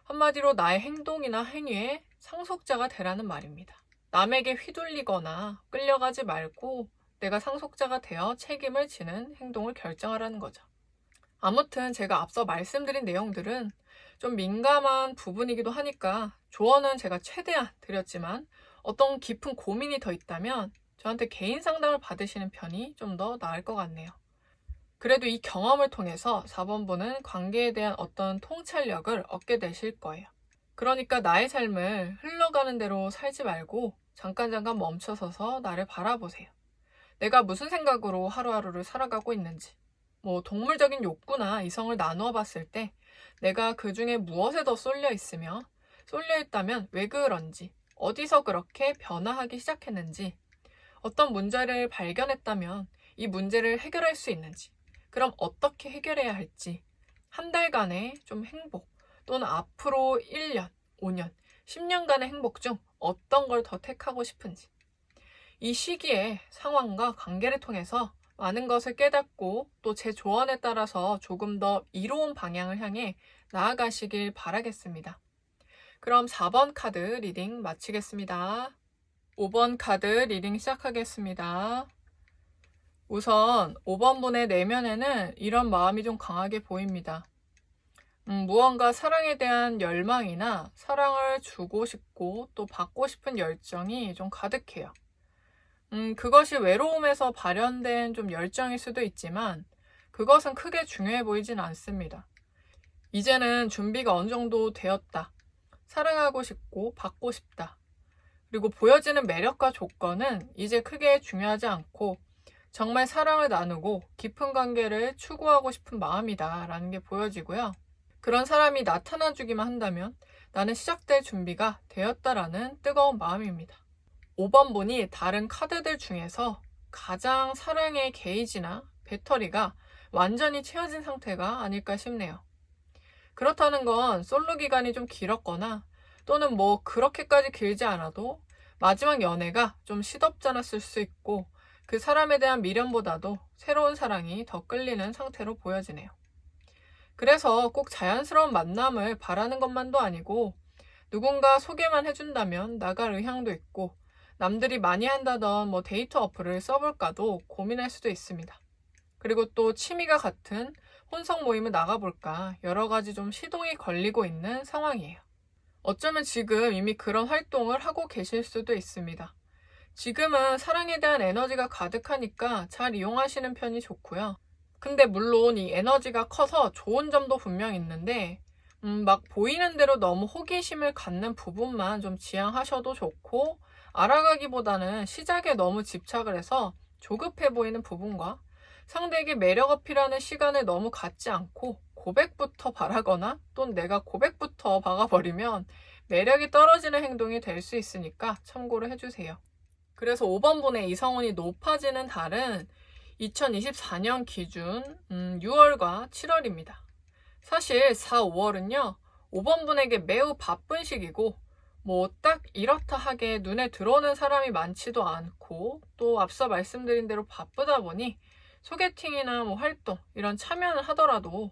한마디로 나의 행동이나 행위에 상속자가 되라는 말입니다. 남에게 휘둘리거나 끌려가지 말고 내가 상속자가 되어 책임을 지는 행동을 결정하라는 거죠. 아무튼 제가 앞서 말씀드린 내용들은 좀 민감한 부분이기도 하니까 조언은 제가 최대한 드렸지만 어떤 깊은 고민이 더 있다면 저한테 개인 상담을 받으시는 편이 좀 더 나을 것 같네요. 그래도 이 경험을 통해서 4번 분은 관계에 대한 어떤 통찰력을 얻게 되실 거예요. 그러니까 나의 삶을 흘러가는 대로 살지 말고 잠깐 멈춰서서 나를 바라보세요. 내가 무슨 생각으로 하루하루를 살아가고 있는지, 동물적인 욕구나 이성을 나누어 봤을 때 내가 그 중에 무엇에 더 쏠려 있으며 쏠려 있다면 왜 그런지, 어디서 그렇게 변화하기 시작했는지, 어떤 문제를 발견했다면 이 문제를 해결할 수 있는지, 그럼 어떻게 해결해야 할지, 한 달간의 좀 행복, 또는 앞으로 1년, 5년, 10년간의 행복 중 어떤 걸 더 택하고 싶은지. 이 시기에 상황과 관계를 통해서 많은 것을 깨닫고 또 제 조언에 따라서 조금 더 이로운 방향을 향해 나아가시길 바라겠습니다. 그럼 4번 카드 리딩 마치겠습니다. 5번 카드 리딩 시작하겠습니다. 우선 5번 분의 내면에는 이런 마음이 좀 강하게 보입니다. 무언가 사랑에 대한 열망이나 사랑을 주고 싶고 또 받고 싶은 열정이 좀 가득해요. 그것이 외로움에서 발현된 좀 열정일 수도 있지만 그것은 크게 중요해 보이진 않습니다. 이제는 준비가 어느 정도 되었다. 사랑하고 싶고 받고 싶다. 그리고 보여지는 매력과 조건은 이제 크게 중요하지 않고 정말 사랑을 나누고 깊은 관계를 추구하고 싶은 마음이다 라는 게 보여지고요. 그런 사람이 나타나주기만 한다면 나는 시작될 준비가 되었다라는 뜨거운 마음입니다. 5번 분이 다른 카드들 중에서 가장 사랑의 게이지나 배터리가 완전히 채워진 상태가 아닐까 싶네요. 그렇다는 건 솔로 기간이 좀 길었거나 또는 그렇게까지 길지 않아도 마지막 연애가 좀 시덥지 않았을 수 있고 그 사람에 대한 미련보다도 새로운 사랑이 더 끌리는 상태로 보여지네요. 그래서 꼭 자연스러운 만남을 바라는 것만도 아니고 누군가 소개만 해준다면 나갈 의향도 있고 남들이 많이 한다던 데이트 어플을 써볼까도 고민할 수도 있습니다. 그리고 또 취미가 같은 혼성 모임을 나가볼까 여러 가지 좀 시동이 걸리고 있는 상황이에요. 어쩌면 지금 이미 그런 활동을 하고 계실 수도 있습니다. 지금은 사랑에 대한 에너지가 가득하니까 잘 이용하시는 편이 좋고요. 근데 물론 이 에너지가 커서 좋은 점도 분명 있는데 막 보이는 대로 너무 호기심을 갖는 부분만 좀 지양하셔도 좋고 알아가기보다는 시작에 너무 집착을 해서 조급해 보이는 부분과 상대에게 매력 어필하는 시간을 너무 갖지 않고 고백부터 바라거나 또는 내가 고백부터 박아버리면 매력이 떨어지는 행동이 될 수 있으니까 참고를 해주세요. 그래서 5번 분의 이성운이 높아지는 달은 2024년 기준 6월과 7월입니다. 사실 4, 5월은요. 5번 분에게 매우 바쁜 시기고 딱 이렇다 하게 눈에 들어오는 사람이 많지도 않고 또 앞서 말씀드린 대로 바쁘다 보니 소개팅이나 활동 이런 참여는 하더라도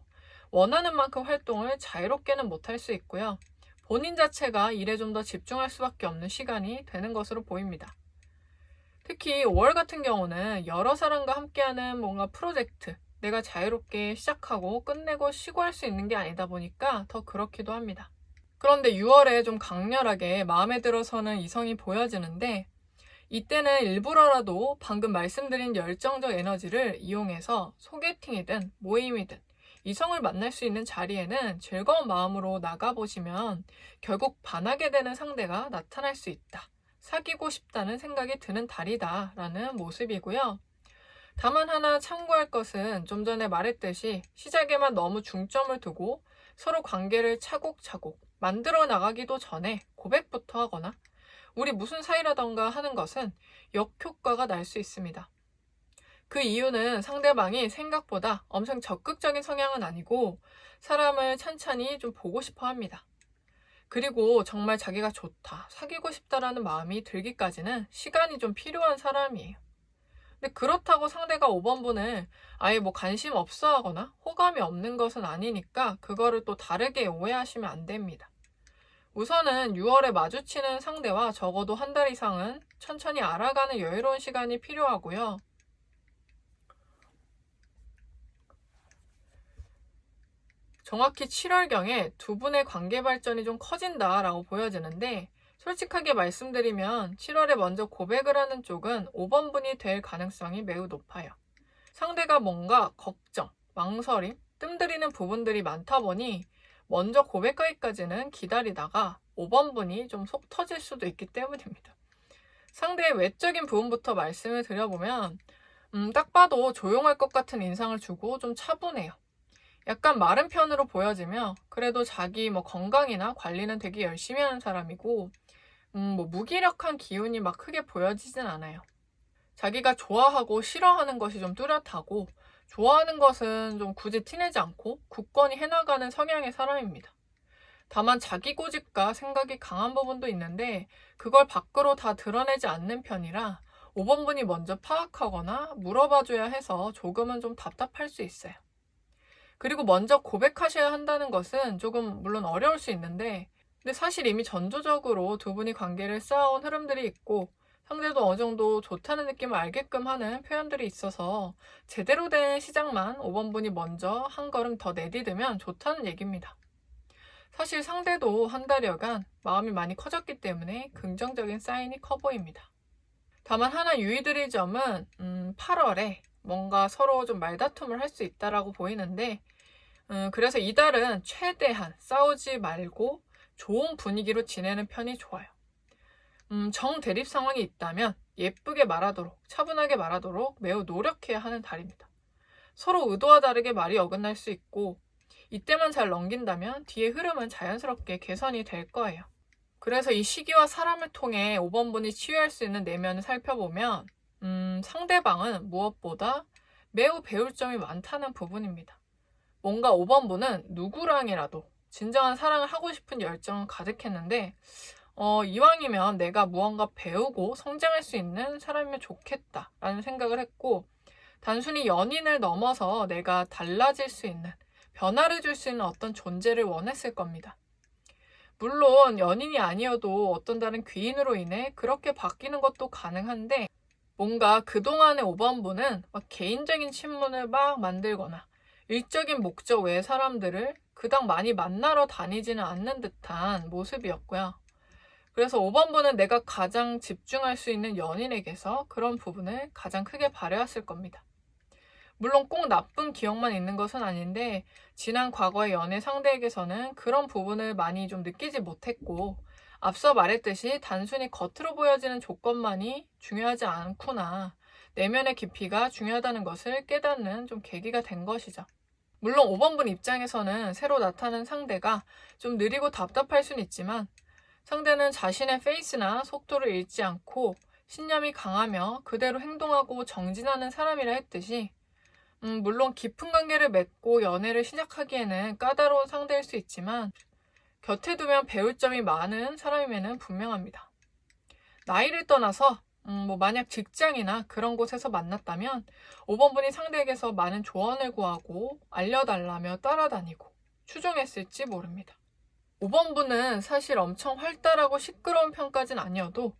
원하는 만큼 활동을 자유롭게는 못할 수 있고요. 본인 자체가 일에 좀 더 집중할 수밖에 없는 시간이 되는 것으로 보입니다. 특히 5월 같은 경우는 여러 사람과 함께하는 뭔가 프로젝트, 내가 자유롭게 시작하고 끝내고 쉬고 할 수 있는 게 아니다 보니까 더 그렇기도 합니다. 그런데 6월에 좀 강렬하게 마음에 들어서는 이성이 보여지는데 이때는 일부러라도 방금 말씀드린 열정적 에너지를 이용해서 소개팅이든 모임이든 이성을 만날 수 있는 자리에는 즐거운 마음으로 나가보시면 결국 반하게 되는 상대가 나타날 수 있다. 사귀고 싶다는 생각이 드는 달이다 라는 모습이고요. 다만 하나 참고할 것은 좀 전에 말했듯이 시작에만 너무 중점을 두고 서로 관계를 차곡차곡 만들어 나가기도 전에 고백부터 하거나 우리 무슨 사이라던가 하는 것은 역효과가 날 수 있습니다. 그 이유는 상대방이 생각보다 엄청 적극적인 성향은 아니고 사람을 찬찬히 좀 보고 싶어 합니다. 그리고 정말 자기가 좋다, 사귀고 싶다라는 마음이 들기까지는 시간이 좀 필요한 사람이에요. 근데 그렇다고 상대가 5번분을 아예 뭐 관심 없어 하거나 호감이 없는 것은 아니니까 그거를 또 다르게 오해하시면 안 됩니다. 우선은 6월에 마주치는 상대와 적어도 한 달 이상은 천천히 알아가는 여유로운 시간이 필요하고요. 정확히 7월경에 두 분의 관계 발전이 좀 커진다라고 보여지는데 솔직하게 말씀드리면 7월에 먼저 고백을 하는 쪽은 5번분이 될 가능성이 매우 높아요. 상대가 뭔가 걱정, 망설임, 뜸들이는 부분들이 많다 보니 먼저 고백하기까지는 기다리다가 5번분이 좀 속 터질 수도 있기 때문입니다. 상대의 외적인 부분부터 말씀을 드려보면 딱 봐도 조용할 것 같은 인상을 주고 좀 차분해요. 약간 마른 편으로 보여지며 그래도 자기 건강이나 관리는 되게 열심히 하는 사람이고 무기력한 기운이 막 크게 보여지진 않아요. 자기가 좋아하고 싫어하는 것이 좀 뚜렷하고 좋아하는 것은 좀 굳이 티내지 않고 굳건히 해나가는 성향의 사람입니다. 다만 자기 고집과 생각이 강한 부분도 있는데 그걸 밖으로 다 드러내지 않는 편이라 5번분이 먼저 파악하거나 물어봐줘야 해서 조금은 좀 답답할 수 있어요. 그리고 먼저 고백하셔야 한다는 것은 조금 물론 어려울 수 있는데 근데 사실 이미 전조적으로 두 분이 관계를 쌓아온 흐름들이 있고 상대도 어느 정도 좋다는 느낌을 알게끔 하는 표현들이 있어서 제대로 된 시작만 5번분이 먼저 한 걸음 더 내디디면 좋다는 얘기입니다. 사실 상대도 한 달여간 마음이 많이 커졌기 때문에 긍정적인 사인이 커 보입니다. 다만 하나 유의드릴 점은 8월에 뭔가 서로 좀 말다툼을 할 수 있다라고 보이는데 그래서 이달은 최대한 싸우지 말고 좋은 분위기로 지내는 편이 좋아요. 정대립 상황이 있다면 예쁘게 말하도록 차분하게 말하도록 매우 노력해야 하는 달입니다. 서로 의도와 다르게 말이 어긋날 수 있고 이때만 잘 넘긴다면 뒤의 흐름은 자연스럽게 개선이 될 거예요. 그래서 이 시기와 사람을 통해 5번분이 치유할 수 있는 내면을 살펴보면 상대방은 무엇보다 매우 배울 점이 많다는 부분입니다. 뭔가 5번분은 누구랑이라도 진정한 사랑을 하고 싶은 열정은 가득했는데 이왕이면 내가 무언가 배우고 성장할 수 있는 사람이면 좋겠다라는 생각을 했고 단순히 연인을 넘어서 내가 달라질 수 있는 변화를 줄 수 있는 어떤 존재를 원했을 겁니다. 물론 연인이 아니어도 어떤 다른 귀인으로 인해 그렇게 바뀌는 것도 가능한데 뭔가 그동안의 5번분은 개인적인 친문을 막 만들거나 일적인 목적 외의 사람들을 그닥 많이 만나러 다니지는 않는 듯한 모습이었고요. 그래서 5번분은 내가 가장 집중할 수 있는 연인에게서 그런 부분을 가장 크게 발휘했을 겁니다. 물론 꼭 나쁜 기억만 있는 것은 아닌데 지난 과거의 연애 상대에게서는 그런 부분을 많이 좀 느끼지 못했고 앞서 말했듯이 단순히 겉으로 보여지는 조건만이 중요하지 않구나. 내면의 깊이가 중요하다는 것을 깨닫는 좀 계기가 된 것이죠. 물론 5번분 입장에서는 새로 나타난 상대가 좀 느리고 답답할 수는 있지만 상대는 자신의 페이스나 속도를 잃지 않고 신념이 강하며 그대로 행동하고 정진하는 사람이라 했듯이 물론 깊은 관계를 맺고 연애를 시작하기에는 까다로운 상대일 수 있지만 곁에 두면 배울 점이 많은 사람임에는 분명합니다. 나이를 떠나서 만약 직장이나 그런 곳에서 만났다면 5번분이 상대에게서 많은 조언을 구하고 알려달라며 따라다니고 추종했을지 모릅니다. 5번분은 사실 엄청 활달하고 시끄러운 편까진 아니어도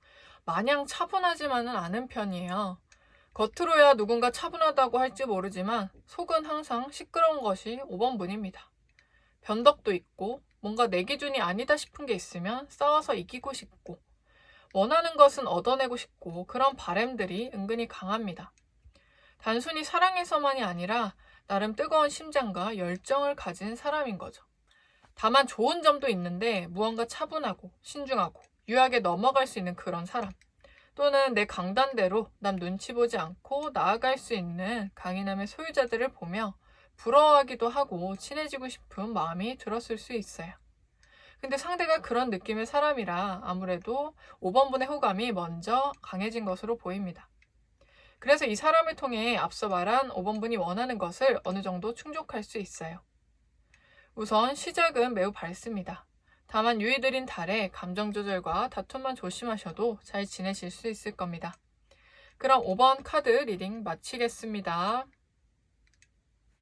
마냥 차분하지만은 않은 편이에요. 겉으로야 누군가 차분하다고 할지 모르지만 속은 항상 시끄러운 것이 5번분입니다. 변덕도 있고 뭔가 내 기준이 아니다 싶은 게 있으면 싸워서 이기고 싶고, 원하는 것은 얻어내고 싶고, 그런 바램들이 은근히 강합니다. 단순히 사랑해서만이 아니라 나름 뜨거운 심장과 열정을 가진 사람인 거죠. 다만 좋은 점도 있는데 무언가 차분하고 신중하고 유하게 넘어갈 수 있는 그런 사람, 또는 내 강단대로 남 눈치 보지 않고 나아갈 수 있는 강인함의 소유자들을 보며 부러워하기도 하고 친해지고 싶은 마음이 들었을 수 있어요. 근데 상대가 그런 느낌의 사람이라 아무래도 5번분의 호감이 먼저 강해진 것으로 보입니다. 그래서 이 사람을 통해 앞서 말한 5번분이 원하는 것을 어느 정도 충족할 수 있어요. 우선 시작은 매우 밝습니다. 다만 유의드린 달에 감정 조절과 다툼만 조심하셔도 잘 지내실 수 있을 겁니다. 그럼 5번 카드 리딩 마치겠습니다.